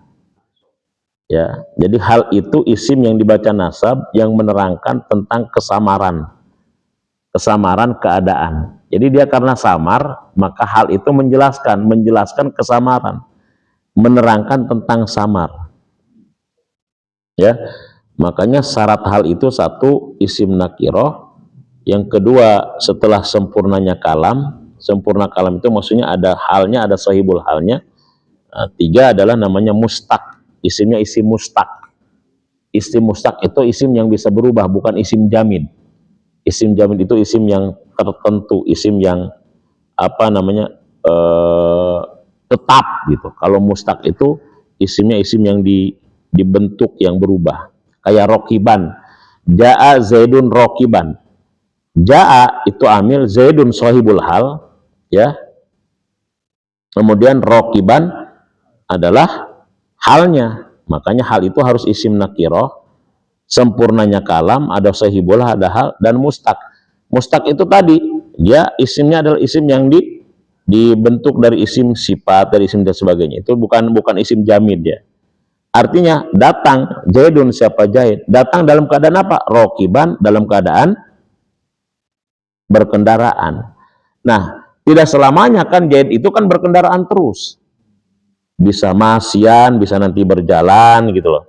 Ya, jadi hal itu isim yang dibaca nasab yang menerangkan tentang kesamaran keadaan. Jadi dia karena samar, maka hal itu menjelaskan kesamaran, menerangkan tentang samar. Ya, makanya syarat hal itu satu isim nakiroh, yang kedua setelah sempurna kalam itu maksudnya ada halnya, ada sahibul halnya. Nah, tiga adalah namanya mustaq. Isimnya isim mustaq. Isim mustaq itu isim yang bisa berubah, bukan isim jamin. Isim jamin itu isim yang tertentu, isim yang apa namanya tetap gitu. Kalau mustaq itu isimnya isim yang dibentuk, yang berubah. Kayak rokiban. Ja'a Zaidun rokiban. Ja'a itu amil, Zaidun sahibul hal, ya. Kemudian rokiban adalah halnya, makanya hal itu harus isim nakiroh, sempurnanya kalam, ada sahibul, ada hal, dan mustaq. Mustaq itu tadi, dia isimnya adalah isim yang dibentuk dari isim sifat, dari isim dan sebagainya. Itu bukan isim jamid ya. Artinya datang Zaidun, siapa Zaid? Datang dalam keadaan apa? Rokiban, dalam keadaan berkendaraan. Nah, tidak selamanya kan Zaid itu kan berkendaraan terus. Bisa masyan, bisa nanti berjalan gitu loh.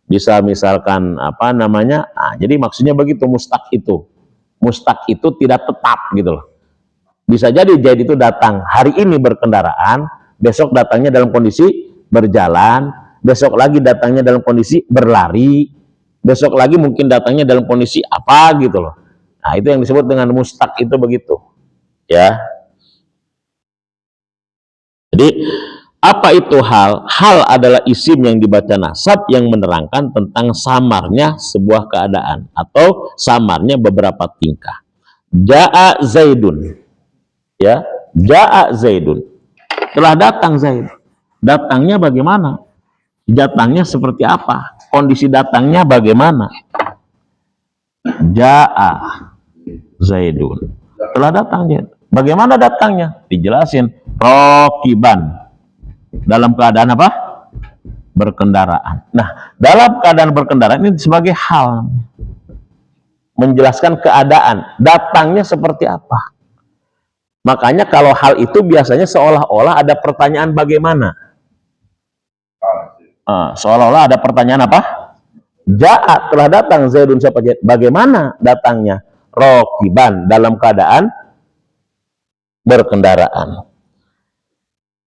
Bisa misalkan apa namanya? Jadi maksudnya begitu mustaq itu. Mustaq itu tidak tetap gitu loh. Bisa jadi Zaid itu datang hari ini berkendaraan, besok datangnya dalam kondisi berjalan, besok lagi datangnya dalam kondisi berlari, besok lagi mungkin datangnya dalam kondisi apa gitu loh. Nah, itu yang disebut dengan mustaq itu begitu. Ya. Jadi apa itu hal? Hal adalah isim yang dibaca nasab yang menerangkan tentang samarnya sebuah keadaan atau samarnya beberapa tingkah. Ja'a Zaidun. Ya, Ja'a Zaidun. Telah datang Zaid. Datangnya bagaimana? Datangnya seperti apa? Kondisi datangnya bagaimana? Ja'a Zaidun. Telah datang Zaid. Bagaimana datangnya? Dijelasin. Rokiban. Dalam keadaan apa? Berkendaraan. Nah, dalam keadaan berkendaraan ini sebagai hal. Menjelaskan keadaan. Datangnya seperti apa? Makanya kalau hal itu biasanya seolah-olah ada pertanyaan bagaimana. Seolah-olah ada pertanyaan apa? Ja'a, telah datang Zaidun, siapa Zaid? Bagaimana datangnya? Rokiban, dalam keadaan berkendaraan.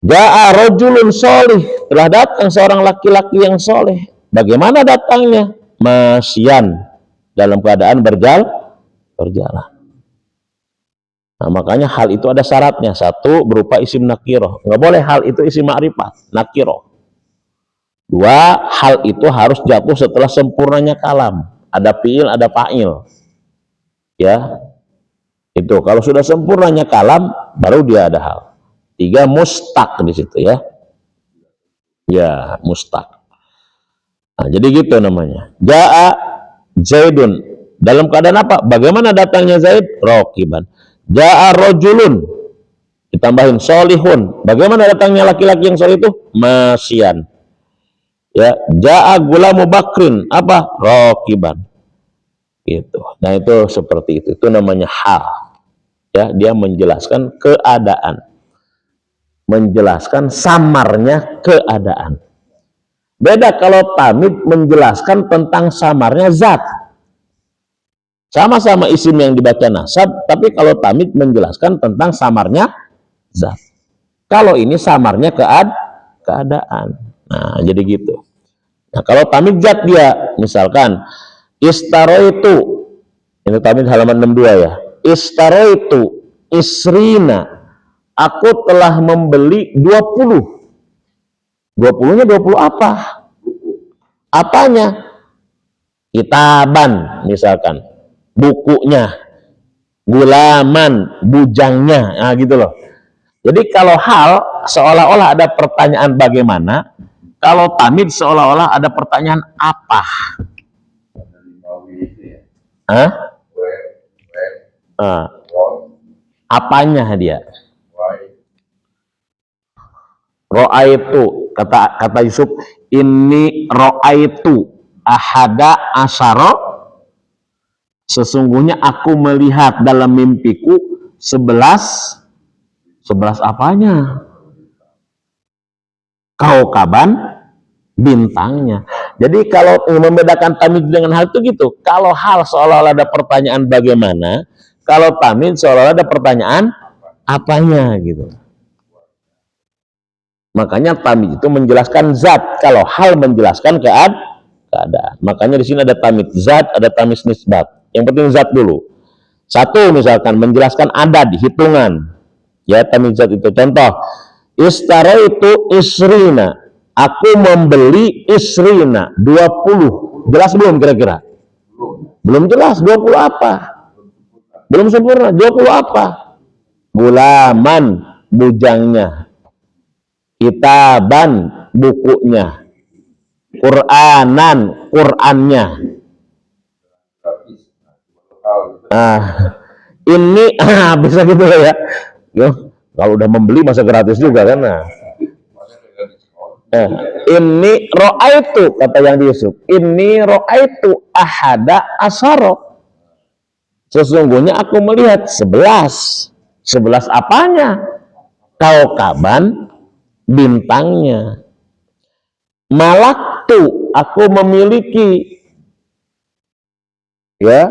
Ja'a rojulun solih, telah datang seorang laki-laki yang soleh. Bagaimana datangnya? Masyan, dalam keadaan berjalan. Nah, makanya hal itu ada syaratnya. Satu, berupa isim nakiroh. Nggak boleh hal itu isim ma'rifat, nakiroh. Dua, hal itu harus jatuh setelah sempurnanya kalam. Ada fiil, ada fa'il. Ya, itu. Kalau sudah sempurnanya kalam, baru dia ada hal. Tiga, mustaq di situ ya. Ya, mustaq. Nah, jadi gitu namanya. Ja'a Zaidun. Dalam keadaan apa? Bagaimana datangnya Zaid? Rokiban. Ja'a rojulun. Ditambahin solihun. Bagaimana datangnya laki-laki yang solih itu? Masyan. Ya, ja'a gulamu bakrin. Apa? Rokiban. Gitu. Nah, itu seperti itu. Itu namanya hal. Ya, dia menjelaskan keadaan. Menjelaskan samarnya keadaan. Beda kalau tamid menjelaskan tentang samarnya zat. Sama-sama isim yang dibaca nasab, tapi kalau tamid menjelaskan tentang samarnya zat. Kalau ini samarnya keadaan. Nah, jadi gitu. Nah, kalau tamid zat dia, misalkan istaroitu, ini tamid halaman 62 ya. Istaroitu isrina, aku telah membeli 20. 20-nya 20 apa? Apanya? Kitaban misalkan, bukunya, gulaman, bujangnya, nah gitu loh. Jadi kalau hal seolah-olah ada pertanyaan bagaimana, kalau tamid seolah-olah ada pertanyaan apa? Hah? Apanya dia? Ro'aitu, kata Yusuf, ini ro'aitu ahada asyara, sesungguhnya aku melihat dalam mimpiku 11 apanya? Kaukaban, bintangnya. Jadi kalau membedakan tamid dengan hal itu gitu, kalau hal seolah-olah ada pertanyaan bagaimana, kalau tamid seolah-olah ada pertanyaan apanya gitu. Makanya tamid itu menjelaskan zat, kalau hal menjelaskan keadaan. Makanya di sini ada tamid zat, ada tamid nisbat. Yang penting zat dulu. Satu misalkan menjelaskan adad, hitungan. Ya, tamid zat itu contoh. Istaraitu isrina, aku membeli isrina 20. Jelas belum kira-kira? Belum jelas. 20 apa? Belum sempurna. 20 apa? Gulaman, bujangnya. Kitaban, bukunya. Qur'anan, Qur'annya. Ini bisa gitu ya. Kalau udah membeli masa gratis juga kan. Nah, ini ro'aitu, kata yang di Yusuf, ini ro'aitu ahada asaro, sesungguhnya aku melihat 11. 11 apanya? Kaukaban, bintangnya. Malaktu, aku memiliki, ya,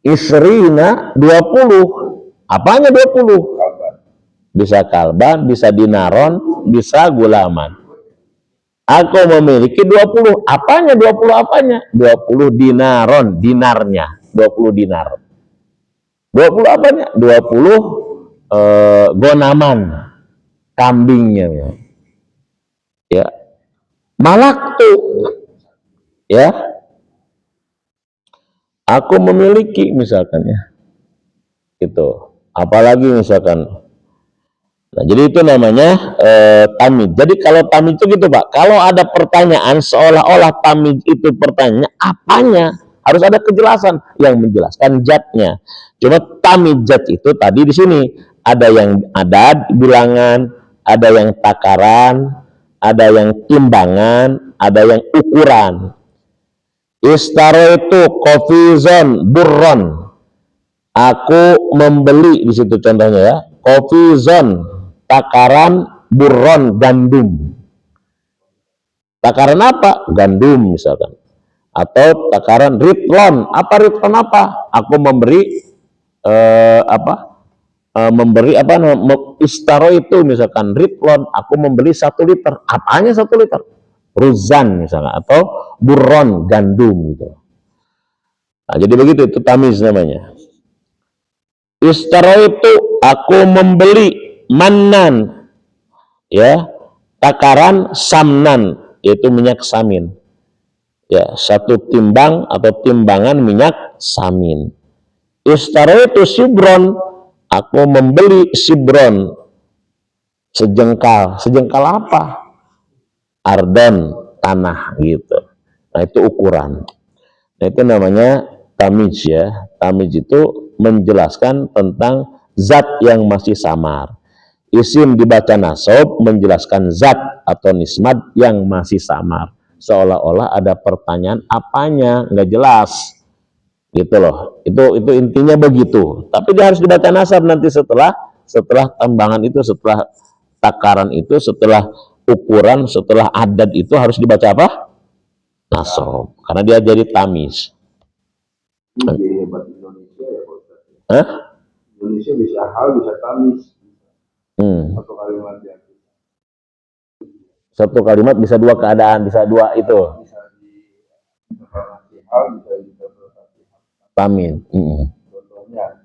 isrina 20. Apanya 20? Bisa kalban, bisa dinaron, bisa gulaman. Aku memiliki 20. Apanya 20 apanya? 20 dinaron, dinarnya. 20 dinar. 20 apanya? 20 gonaman, kambingnya. Ya. Malaktu, ya. Aku memiliki misalkan, ya. Itu. Apalagi misalkan. Nah, jadi itu namanya tamid. Jadi kalau tamid itu gitu, Pak. Kalau ada pertanyaan seolah-olah tamid itu pertanyaannya apanya, harus ada kejelasan yang menjelaskan zatnya. Cuma tamid zat itu tadi di sini ada yang ada bilangan, ada yang takaran, ada yang timbangan, ada yang ukuran. Istaro itu kofizon burron. Aku membeli di situ contohnya, ya. Kofizon, takaran burron, gandum. Takaran apa? Gandum misalkan. Atau takaran ritlon. Apa ritlon apa? Aku memberi memberi apa? Istaro itu misalkan ritlon. Aku membeli 1 liter. Apanya 1 liter? Ruzan misalkan, atau burron, gandum gitu. Nah, jadi begitu, itu tamiz namanya. Istaro itu aku membeli mannan, ya, takaran samnan, yaitu minyak samin, ya, 1 timbang atau timbangan minyak samin. Istaro itu sibron, aku membeli sibron, sejengkal. Sejengkal apa? Ardan, tanah gitu. Nah, itu ukuran. Nah, itu namanya tamiz, ya. Tamiz itu menjelaskan tentang zat yang masih samar. Isim dibaca nasab menjelaskan zat atau nismat yang masih samar. Seolah-olah ada pertanyaan apanya, nggak jelas. Gitu loh. Itu intinya begitu. Tapi dia harus dibaca nasab nanti setelah tambangan itu, setelah takaran itu, setelah ukuran, setelah adat itu harus dibaca apa? Nasab. Karena dia jadi tamiz. Hebat Indonesia ya, Pak Ustaz. Hah? Indonesia bisa hal, bisa tamis. Satu kalimat yang Satu kalimat bisa 2 keadaan, bisa 2 itu. bisa di hal, bisa diinterpretasi hal. Tamin. Contohnya,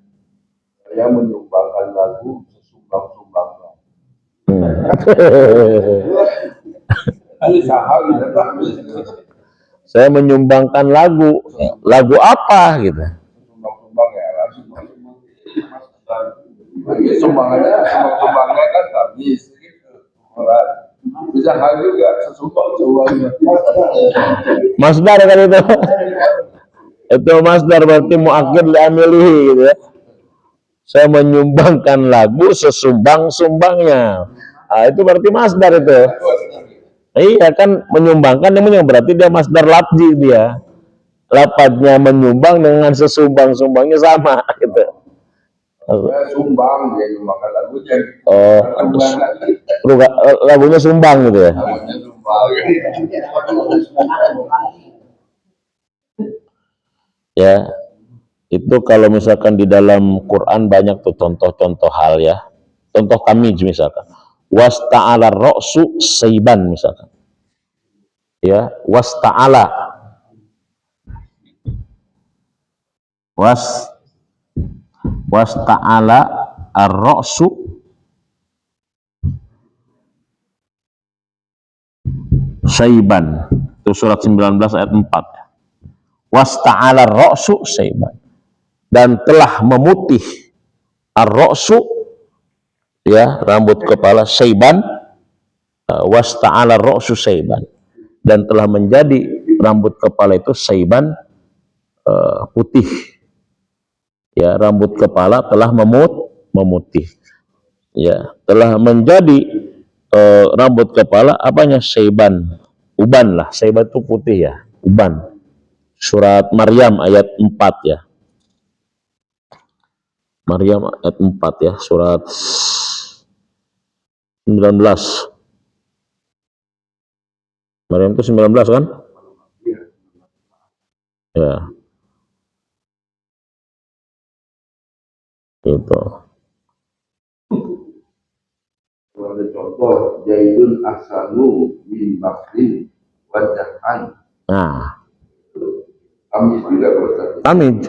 saya menyumbangkan lagu sesumbang-sumbangnya. Bisa hal, bisa tamis. Saya menyumbangkan lagu. Lagu apa gitu? Sumbang-sumbang ya, sumbangannya kan tamis. Bisa hal juga, sesumbang-sumbangnya. Masdar kan itu. Itu masdar berarti muakkid li amilihi gitu, ya. Saya menyumbangkan lagu sesumbang-sumbangnya. Nah, itu berarti masdar itu. Iya kan, menyumbangkan namanya berarti dia masdar lafzi dia. Lapatnya menyumbang dengan sesumbang-sumbangnya sama gitu. Sumbang, dia nyumbangkan lagunya. Oh, lagunya sumbang gitu ya. Lagunya sumbang. Ya, itu kalau misalkan di dalam Quran banyak tuh contoh-contoh hal, ya. Contoh tamiz misalkan. Wasta'ala ra'su saiban misalkan. Ya, wasta'ala. Wasta'ala ar-ra'su saiban. Itu surat 19 ayat 4. Wasta'ala ar-ra'su saiban. Dan telah memutih ar-ra'su, ya, rambut kepala, saiban, wasta'ala ar-ra'su saiban, dan telah menjadi rambut kepala itu saiban, putih, ya, rambut kepala telah memutih. ya, telah menjadi rambut kepala apanya? Syaiban, uban lah. Syaiban itu putih ya, uban. Surat Maryam ayat 4 ya. Maryam ayat 4 ya, surat 19. Maryam itu 19 kan? Ya, itu. Ada contoh, Zaidun ahsanu min bakrin wajahan. Nah, Tamis juga Ustaz. Tamis.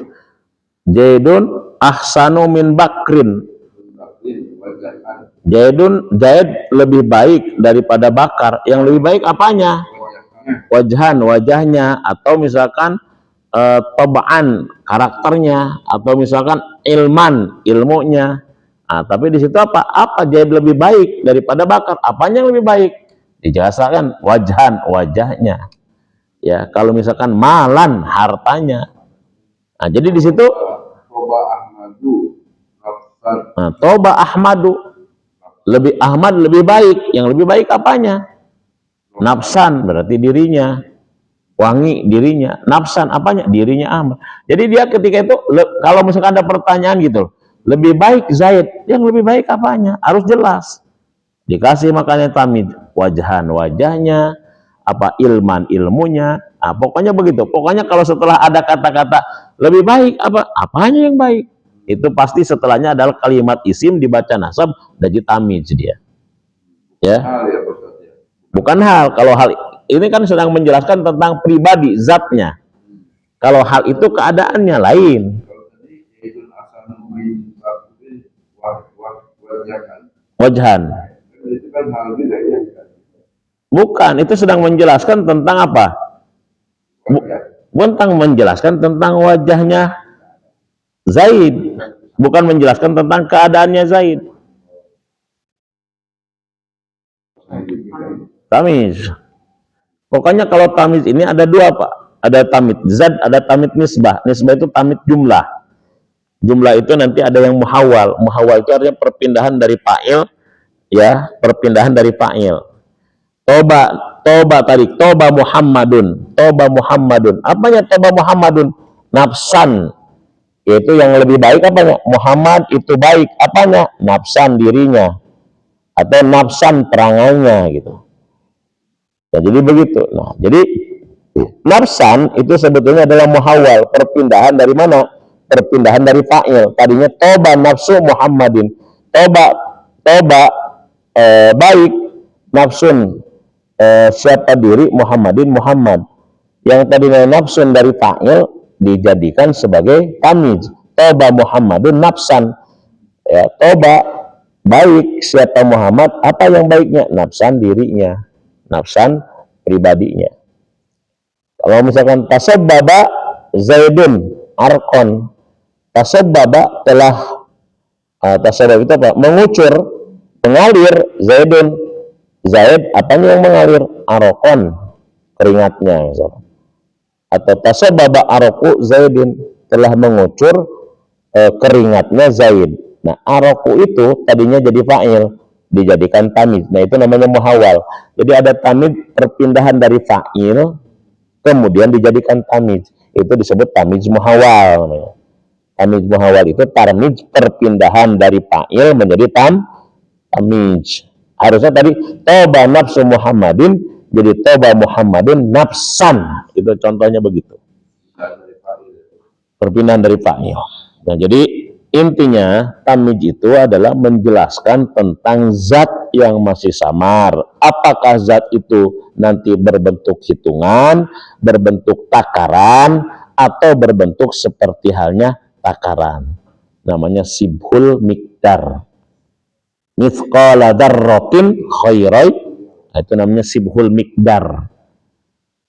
Zaidun ahsanu min bakrin. Bakrin wajahan. Zaid lebih baik daripada Bakar. Yang lebih baik apanya? Wajhan, wajahnya, atau misalkan tobaan, karakternya, atau misalkan ilman, ilmunya. Nah, tapi di situ apa? Apa Zaid lebih baik daripada Bakar? Apanya yang lebih baik? Dijelaskan wajhan, wajahnya. Ya, kalau misalkan malan, hartanya. Nah, jadi di situ Toba Ahmadu nafsan. nah, Toba Ahmadu, lebih Ahmad lebih baik. Yang lebih baik apanya? Nafsan berarti dirinya, wangi dirinya. Nafsan apanya? Dirinya Ahmad. Jadi dia ketika itu kalau misalkan ada pertanyaan gitu, lebih baik Zaid, yang lebih baik apanya? Harus jelas. Dikasih makanya tamid, wajhan wajahnya, apa ilman ilmunya. Nah, pokoknya begitu. Pokoknya kalau setelah ada kata-kata lebih baik apa? Apanya yang baik? Itu pasti setelahnya adalah kalimat isim dibaca nasab dan tamid dia. Ya. Hal ya Ustaz ya. Bukan hal. Kalau hal ini kan sedang menjelaskan tentang pribadi, zatnya. Kalau hal itu keadaannya lain. Kalau tadi Zaidun ahsanu min bakrin wajahan. Wajhan. Itu kan hal juga ya. Bukan, itu sedang menjelaskan tentang apa? Tentang menjelaskan tentang wajahnya Zaid. Bukan menjelaskan tentang keadaannya Zaid. Tamis. Pokoknya kalau tamis ini ada dua, Pak. Ada tamid zat, ada tamid nisbah. Nisbah itu tamid jumlah. Jumlah itu nanti ada yang muhawal. Muhawal itu artinya perpindahan dari fa'il, ya, perpindahan dari fa'il. Toba tadi, toba Muhammadun. Toba Muhammadun. Apanya toba Muhammadun? Nafsan. Yaitu yang lebih baik apanya? Muhammad itu baik. Apanya? Nafsan dirinya. Atau nafsan perangannya gitu. Nah, jadi begitu. Nah, jadi nafsan itu sebetulnya adalah muhawal, perpindahan dari mana? Perpindahan dari fa'il. Tadinya toba nafsu Muhammadin. Toba baik nafsun siapa diri Muhammadin Muhammad. Yang tadinya nafsun dari fa'il dijadikan sebagai tamiz. Toba Muhammadun nafsan. Ya, toba baik siapa Muhammad, apa yang baiknya? Nafsan dirinya, nafsan pribadinya. Kalau misalkan tasabbaba Zaidun arkon, tasabbaba telah tasabbab itu apa? Mengucur, mengalir Zaidun. Zaid apanya yang mengalir? Arokon, keringatnya misalkan. Atau tasabbaba aroku Zaidin, telah mengucur keringatnya Zaid. Nah, aroku itu tadinya jadi fa'il, dijadikan tamid. Nah, itu namanya muhawal. Jadi ada tamid perpindahan dari fa'il kemudian dijadikan tamid. Itu disebut tamid muhawal namanya. Tamid muhawal itu tamid perpindahan dari fa'il menjadi tamid. Harusnya tadi toba nafsu Muhammadin jadi toba Muhammadin nafsan. Itu contohnya begitu. Perpindahan dari fa'il. Nah, jadi intinya tamyiz itu adalah menjelaskan tentang zat yang masih samar. Apakah zat itu nanti berbentuk hitungan, berbentuk takaran, atau berbentuk seperti halnya takaran. Namanya sibhul mikdar. Mithqala dzarratin khairai, itu namanya sibhul mikdar.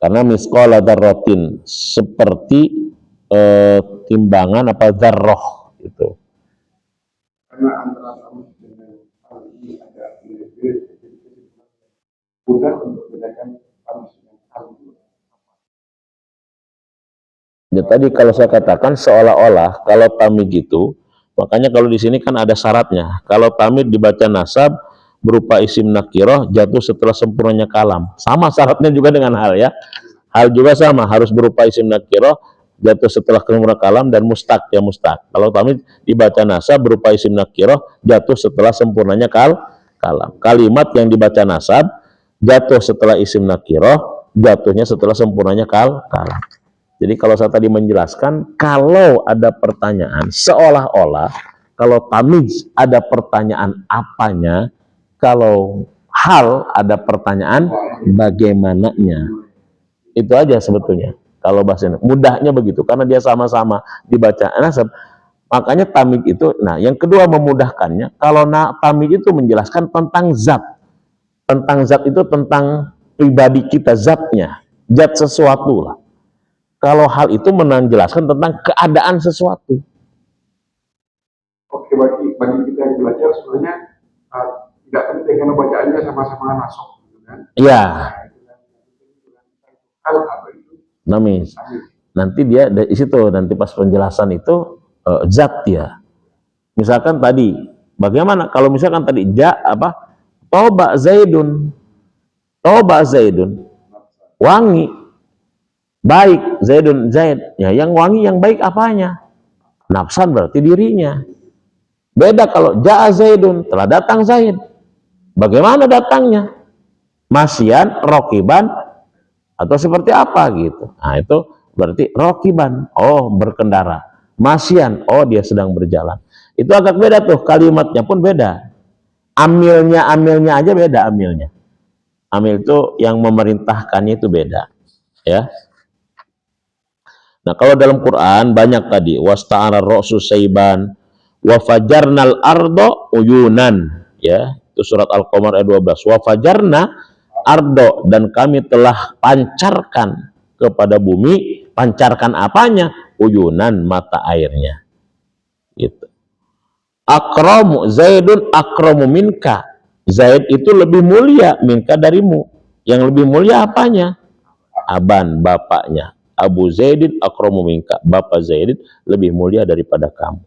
Karena mithqala dzarratin seperti timbangan apa dzarrah itu. Karena antara tamis dengan hal ini ada mirip-mirip, mudah untuk membedakan tamis dengan hal itu. Ya, tadi kalau saya katakan seolah-olah kalau tamyiz itu Makanya kalau di sini kan ada syaratnya. Kalau tamid dibaca nasab berupa isim nakiroh jatuh setelah sempurnanya kalam. Sama syaratnya juga dengan hal ya. Hal juga sama, harus berupa isim nakiroh jatuh setelah sempurna kalam dan mustaq ya mustaq. Kalau tamid dibaca nasab berupa isim nakiroh jatuh setelah sempurnanya kalam. Kalimat yang dibaca nasab jatuh setelah isim nakiroh jatuhnya setelah sempurnanya kalam. Jadi kalau saya tadi menjelaskan, kalau ada pertanyaan, seolah-olah kalau tamiz ada pertanyaan apanya, kalau hal ada pertanyaan bagaimananya. Itu aja sebetulnya. Kalau bahasanya mudahnya begitu, karena dia sama-sama dibaca nasab. Makanya tamid itu, nah yang kedua memudahkannya, kalau tamid itu menjelaskan tentang zat. Tentang zat itu tentang pribadi kita, zatnya, zat sesuatu lah. Kalau hal itu menjelaskan tentang keadaan sesuatu. Oke, bagi kita yang belajar sebenarnya tidak penting karena bacaannya sama-sama nasab, gitu kan? Iya. Hal apa itu? Namis. Nanti dia di situ nanti pas penjelasan itu zat ya. Misalkan tadi, bagaimana kalau misalkan tadi toba Zaidun, wangi, baik Zaidun Zaid. Ya, yang wangi yang baik apanya? Nafsan berarti dirinya. Beda kalau ja'a Zaidun, telah datang Zaid. Bagaimana datangnya? Masyian, rokiban, atau seperti apa gitu. Nah itu berarti rokiban, oh berkendara. Masyian, oh dia sedang berjalan. Itu agak beda tuh, kalimatnya pun beda. Amilnya aja beda amilnya. Amil itu yang memerintahkannya itu beda. Ya. Nah kalau dalam Quran banyak tadi, wasta'ana ra'su saiban, wa fajarnal ardo uyunan, ya itu surat Al-Qamar ayat 12. Wa fajarna ardo, dan kami telah pancarkan kepada bumi, pancarkan apanya? Uyunan, mata airnya. Gitu. Akramu Zaidun akramu minka, Zaid itu lebih mulia minka darimu. Yang lebih mulia apanya? Aban, bapaknya. Abu Zaidin akramu minka, bapak Zaidin lebih mulia daripada kamu.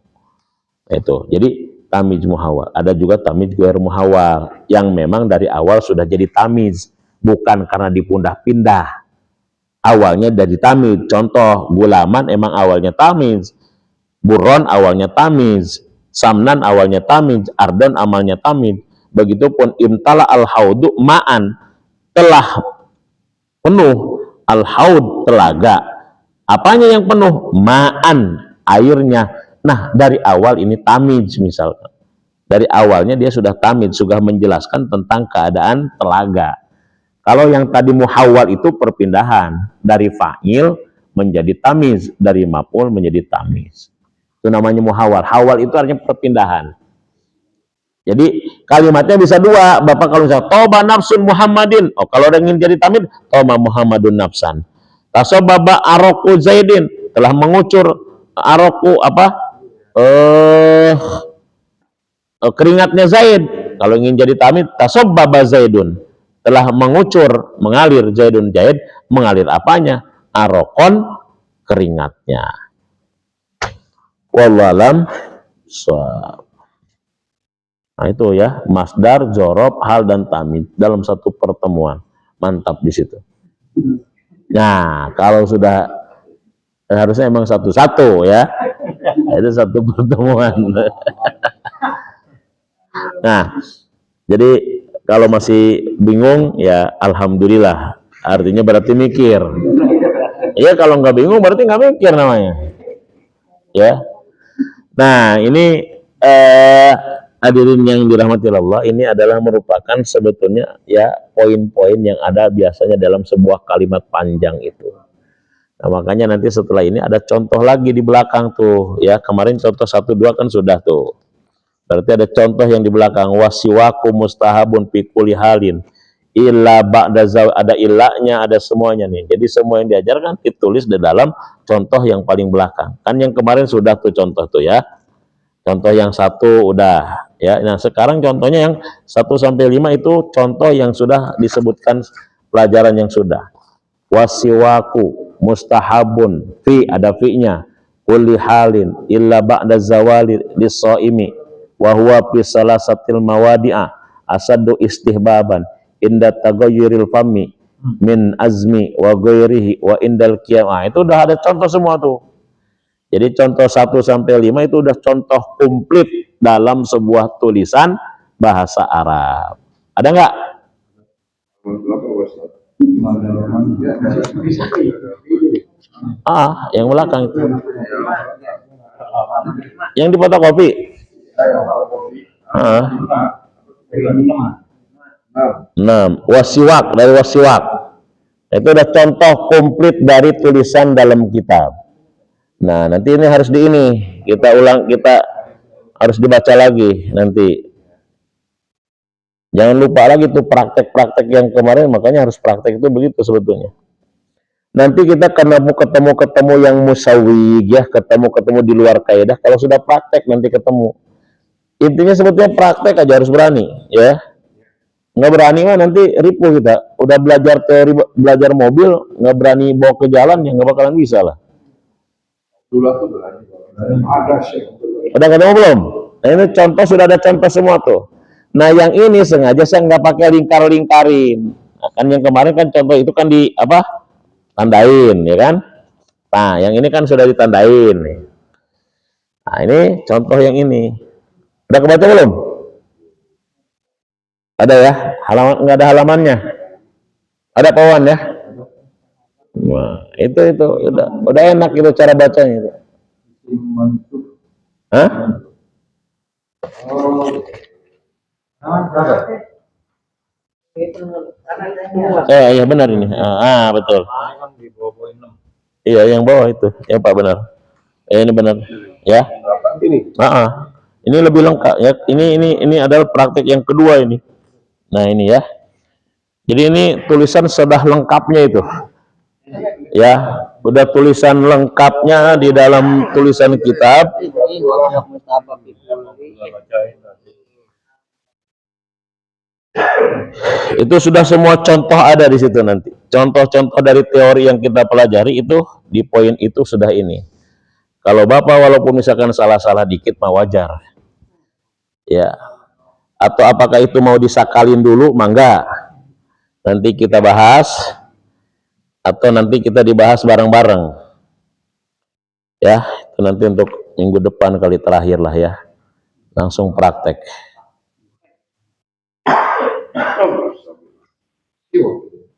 Itu. Jadi tamiz muhawal. Ada juga tamiz ghair muhawal yang memang dari awal sudah jadi tamiz, bukan karena dipindah-pindah. Awalnya dari tamiz. Contoh, gulaman emang awalnya tamiz, buron awalnya tamiz, samnan awalnya tamiz, ardon amalnya tamiz. Begitupun imtala al-haudu ma'an, telah penuh al-haud telaga. Apanya yang penuh? Ma'an, airnya. Nah, dari awal ini tamiz misalkan. Dari awalnya dia sudah tamiz, sudah menjelaskan tentang keadaan telaga. Kalau yang tadi muhawwal itu perpindahan dari fa'il menjadi tamiz, dari maf'ul menjadi tamiz. Itu namanya muhawwal. Hawal itu artinya perpindahan. Jadi kalimatnya bisa dua. Bapak kalau misalnya toba nafsun Muhammadin, oh kalau ingin jadi tamiz, toba Muhammadun nafsan. Tasobaba aroku Zaidin, telah mengucur aroku keringatnya Zaid. Kalau ingin jadi tamiz, tasobaba Zaidun, telah mengucur, mengalir Zaidun Zaid, mengalir apanya? Arokon, keringatnya. Wallahualam. Nah itu ya, masdar, jorob, hal, dan tamid dalam satu pertemuan. Mantap di situ. Nah, kalau sudah harusnya emang satu-satu ya. Itu satu pertemuan. Nah, jadi kalau masih bingung ya alhamdulillah. Artinya berarti mikir. Ya kalau nggak bingung berarti nggak mikir namanya. Ya. Nah, ini hadirin yang dirahmati Allah, ini adalah merupakan sebetulnya ya poin-poin yang ada biasanya dalam sebuah kalimat panjang itu. Nah, makanya nanti setelah ini ada contoh lagi di belakang tuh ya. Kemarin contoh 1 2 kan sudah tuh. Berarti ada contoh yang di belakang, wasiwaku mustahabun fi kulli halin illa ba'da ada ilahnya, ada semuanya nih. Jadi semua yang diajarkan ditulis di dalam contoh yang paling belakang. Kan yang kemarin sudah tuh contoh tuh ya. Contoh yang 1 udah ya. Nah, sekarang contohnya yang 1 sampai 5 itu contoh yang sudah disebutkan pelajaran yang sudah. Wasiwaku mustahabun fi, ada fi-nya. kulli halin illa ba'da zawali lis-shaimi wa huwa fi salasatil mawadi'a asaddu istihbaban inda taghayyuril fami min azmi wa ghairihi wa indal qiyamah. Itu udah ada contoh semua tuh. Jadi contoh 1 sampai 5 itu udah contoh komplit dalam sebuah tulisan bahasa Arab. Ada nggak? Yang belakang itu. Yang di fotokopi. 6. Wasiwak, dari wasiwak. Itu udah contoh komplit dari tulisan dalam kitab. Nah, nanti ini harus kita ulang, kita harus dibaca lagi nanti. Jangan lupa lagi tuh praktek-praktek yang kemarin, makanya harus praktek itu begitu sebetulnya. Nanti kita ketemu yang musawwig ya, ketemu di luar kaidah. Kalau sudah praktek nanti ketemu. Intinya sebetulnya praktek aja, harus berani ya. Nggak berani mah nanti ripuh kita. Udah belajar teori, belajar mobil, nggak berani bawa ke jalan, ya nggak bakalan bisa lah. Dulu tuh berani. Ada sih. Udah ketemu belum? Nah, ini contoh, sudah ada contoh semua tuh. Nah, yang ini sengaja saya nggak pakai lingkarin. Nah, kan yang kemarin kan contoh itu kan di apa? Tandain, ya kan? Nah, yang ini kan sudah ditandain nih. Nah, ini contoh yang ini. Udah kebaca belum? Ada ya? Halaman, nggak ada halamannya. Ada Pawan ya? Wah, itu udah enak itu cara bacanya itu. Hah? Iya benar ini. Betul. Iya, yang bawah itu. Ya Pak, benar. Ini benar. Ya. Ini. Ini lebih lengkap ya. Ini adalah praktik yang kedua ini. Nah, ini ya. Jadi ini tulisan sudah lengkapnya itu. Ya, udah tulisan lengkapnya di dalam tulisan kitab. Itu sudah semua contoh ada di situ nanti. Contoh-contoh dari teori yang kita pelajari itu di poin itu sudah ini. Kalau Bapak walaupun misalkan salah-salah dikit mah wajar. Ya. Atau apakah itu mau disakalin dulu? Mangga. Nanti kita bahas atau nanti kita dibahas bareng-bareng. Ya, itu nanti untuk minggu depan kali terakhir lah ya. Langsung praktek.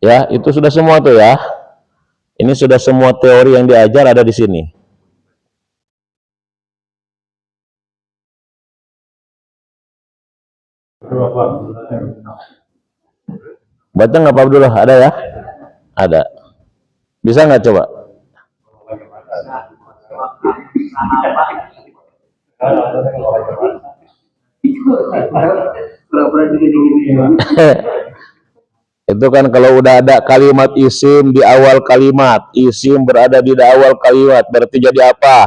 Ya, itu sudah semua tuh ya. Ini sudah semua teori yang diajar ada di sini. Baca nggak Pak Abdullah? Ada ya? Ada. Bisa nggak coba? Itu kan kalau udah ada kalimat isim di awal kalimat, isim berada di awal kalimat, berarti jadi apa?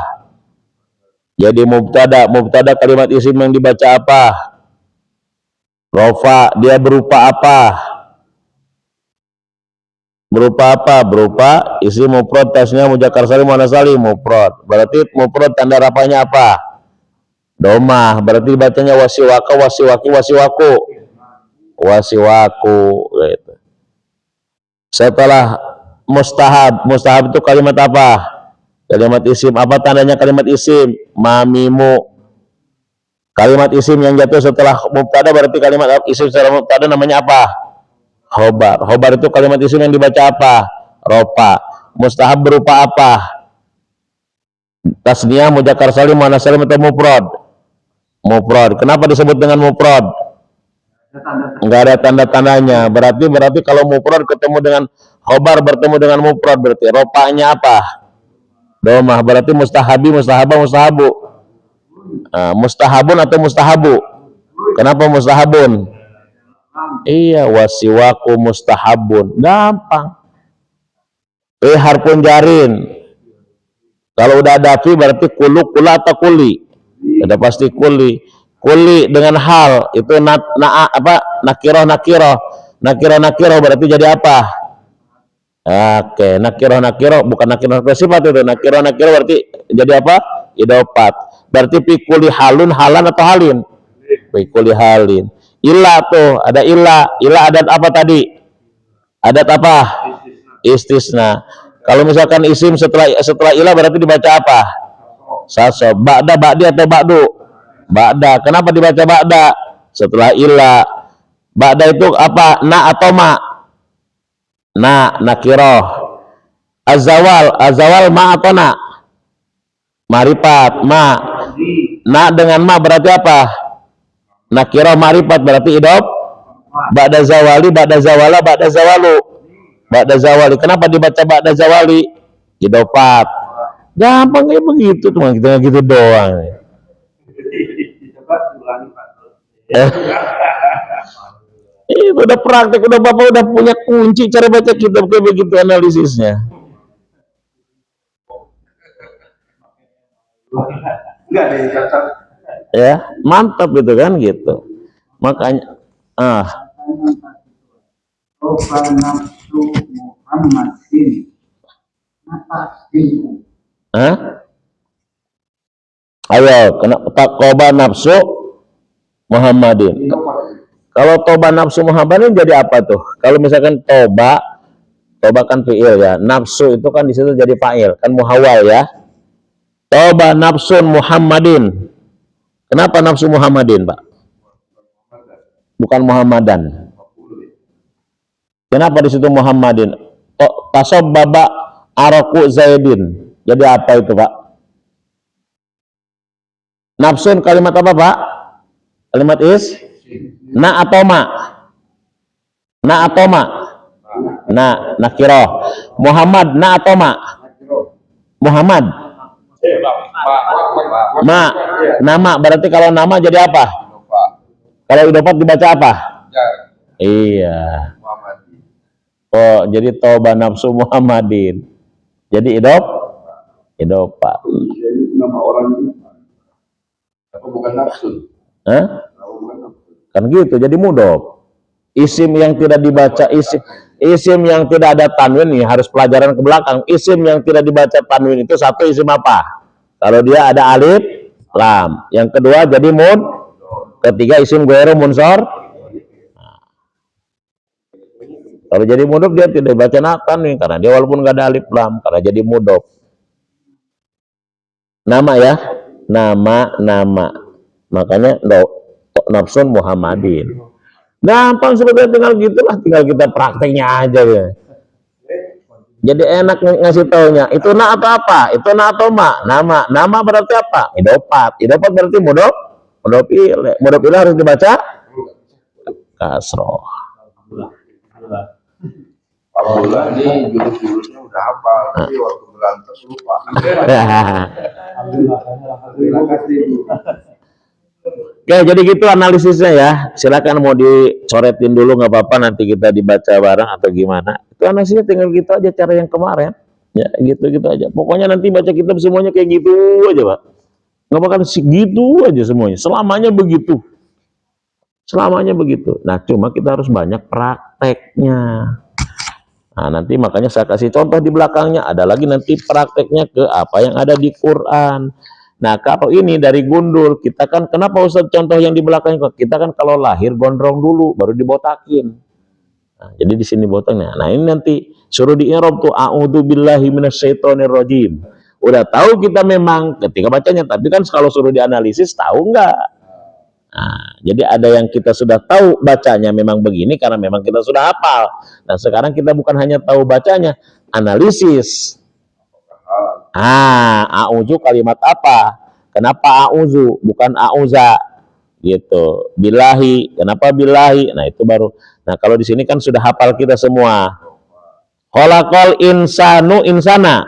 Jadi mubtada kalimat isim yang dibaca apa? Rofa, dia berupa apa? Berupa isim mufrad, tasnya muzakkar salim muannats salim mufrad. Berarti mufrad tanda rafanya apa? Domah. Berarti bacanya wasiwaka, wasiwaki, wasiwaku. Gitu. Setelah mustahab itu kalimat apa? Kalimat isim. Apa tandanya kalimat isim? Mamimu. Kalimat isim yang jatuh setelah mubtada berarti kalimat isim setelah mubtada namanya apa? Khobar itu kalimat isim yang dibaca apa? Ropa. Mustahab berupa apa? Tasniyah, muzakkar salim, muannats salim atau mufrad? Mufrad. Kenapa disebut dengan mufrad? Enggak ada tanda-tandanya. Berarti kalau mufrad ketemu dengan khobar bertemu dengan mufrad berarti ropanya apa? Domah. Berarti mustahabi, mustahabah, mustahabu. Mustahabun atau mustahabu? Kenapa mustahabun? Iya, wasiwaku mustahabun. Gampang. Harfun jarin. Kalau udah ada fi berarti kulu, kula atau kuli. Ada pasti kuli. Kuli dengan hal itu nakirah berarti jadi apa? Oke, nakiro bukan nakiro sifat itu. Nakiro berarti jadi apa? Idopat. Berarti pikuli halun halan atau halin? Pikuli halin. Illa tuh ada illa. Illa adat apa tadi? Adat apa? Istisna. Kalau misalkan isim setelah illa berarti dibaca apa? Saso. Ba'da, ba'di atau ba'du? Ba'da. Kenapa dibaca ba'da? Setelah illa. Ba'da itu apa? Na atau ma? Na, nakiroh. Azawal ma atau na? Marifat, ma. Na dengan ma berarti apa? Nakiroh marifat berarti idop. Ba'da zawali, ba'da zawala, ba'da zawalu. Ba'da zawali. Kenapa dibaca ba'da zawali? Idopat. Gampang kayak begitu, cuma kita gitu doang. Itu udah praktek, udah Bapak udah punya kunci cara baca kitab kayak begitu analisisnya. Ya, mantap gitu kan gitu. Makanya ayo, kena takoba nafsu Muhammadin. Kalau toba nafsu Muhammadin jadi apa tuh? Kalau misalkan toba kan fiil ya. Nafsu itu kan di situ jadi fa'il, kan muhawal ya. Toba nafsun Muhammadin. Kenapa nafsu Muhammadin, Pak? Bukan Muhammadan. Kenapa di situ Muhammadin? Tasabbaba araku Zaidin. Jadi apa itu, Pak? Nafsun kalimat apa, Pak? Kalimat is na atau ma? Na atau ma? Na, nakiroh. Muhammad, na atau ma? Muhammad. Ma, nama. Berarti kalau nama jadi apa? Kalau idopat dibaca apa? Iya. Oh, jadi toba nafsu Muhammadin. Jadi idopat. Nama orang apa bukan nafsu? Kan gitu, jadi mudhof. Isim yang tidak dibaca isim yang tidak ada tanwin nih harus pelajaran ke belakang. Isim yang tidak dibaca tanwin itu satu isim apa? Kalau dia ada alif, lam. Yang kedua jadi mud. Ketiga isim ghairu munsor. Kalau jadi mudhof dia tidak baca tanwin karena dia walaupun nggak ada alif lam karena jadi mudhof. Nama ya, nama. Makanya nafsun Muhammadin. Gampang sebetulnya, tinggal gitulah, tinggal kita prakteknya aja ya. Jadi enak ngasih taunya. Itu na atau apa? Itu na atau ma? Nama berarti apa? Idopat berarti mudhof ilaih. Mudhof ilaih harus dibaca kasroh. Alhamdulillah ini jurus-jurusnya udah hafal, tapi waktu berantem lupa. Oke, jadi gitu analisisnya ya. Silakan mau dicoretin dulu nggak apa-apa, nanti kita dibaca bareng atau gimana. Itu analisisnya tinggal gitu aja cara yang kemarin. Ya, gitu aja. Pokoknya nanti baca kitab semuanya kayak gitu aja, Pak. Nggak bakal gitu aja semuanya. Selamanya begitu. Nah, cuma kita harus banyak prakteknya. Nah, nanti makanya saya kasih contoh di belakangnya. Ada lagi nanti prakteknya ke apa yang ada di Quran. Nah, kalau ini dari gundul, kita kan kenapa Ustaz contoh yang di belakang? Kita kan kalau lahir gondrong dulu, baru dibotakin. Nah, jadi di sini botaknya. Nah, ini nanti suruh di i'rab tuh a'udzubillahi minasyaitonirrajim. Udah tahu kita memang ketika bacanya, tapi kan kalau suruh dianalisis tahu enggak? Nah, jadi ada yang kita sudah tahu bacanya memang begini karena memang kita sudah hafal. Nah, sekarang kita bukan hanya tahu bacanya, analisis. A'udzu kalimat apa? Kenapa a'udzu bukan a'uza? Gitu. Billahi, kenapa billahi? Nah, itu baru. Nah, kalau di sini kan sudah hafal kita semua. Khalaqal insanu insana.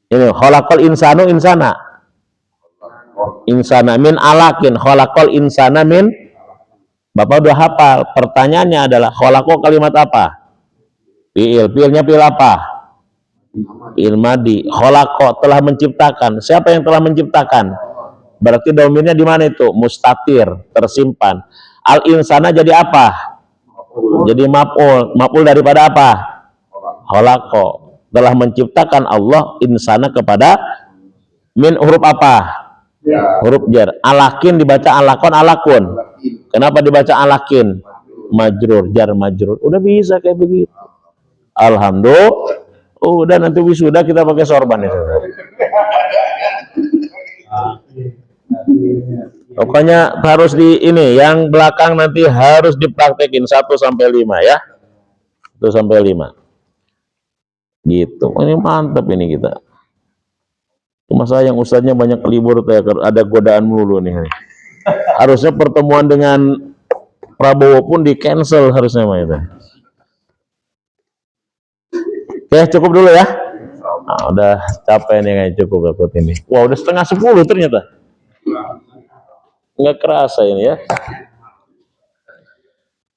Ini khalaqal insanu insana. Insana min alakin, khalaqal insana min. Bapak udah hafal. Pertanyaannya adalah khalaqo kalimat apa? Fiilnya fiil apa? Ilmadi. Khalaqa telah menciptakan. Siapa yang telah menciptakan? Berarti domirnya di mana itu? Mustatir, tersimpan. Al insana jadi apa? Jadi maf'ul. Maf'ul daripada apa? Khalaqo, telah menciptakan Allah insana kepada min huruf apa? Ya. Huruf jar. Alakin dibaca alakon alakun. Kenapa dibaca alakin? Majrur, jar majrur. Udah bisa kayak begitu. Alhamdulillah. Udah nanti wisuda kita pakai sorban ya. Pokoknya harus di ini, yang belakang nanti harus dipraktekin 1 sampai 5 ya. 1 sampai 5. Gitu. Ini mantap ini kita. Cuma sayang ustadznya banyak libur, ada godaan melulu nih. Harusnya pertemuan dengan Prabowo pun di cancel harusnya mah itu. Oke, cukup dulu ya. Nah, udah capek nih kayak cukup dapat ini. Wah, udah 9:30 ternyata. Nggak kerasa ini ya.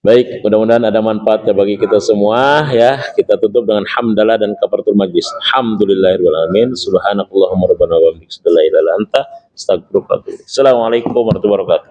Baik, mudah-mudahan ada manfaatnya bagi kita semua ya. Kita tutup dengan hamdalah dan kafaratul majlis. Alhamdulillahirabbil alamin. Subhanakallahumma rabbana wa bihamdika la ilaha illa anta astaghfiruka wa atubu ilaik. Assalamualaikum warahmatullahi wabarakatuh.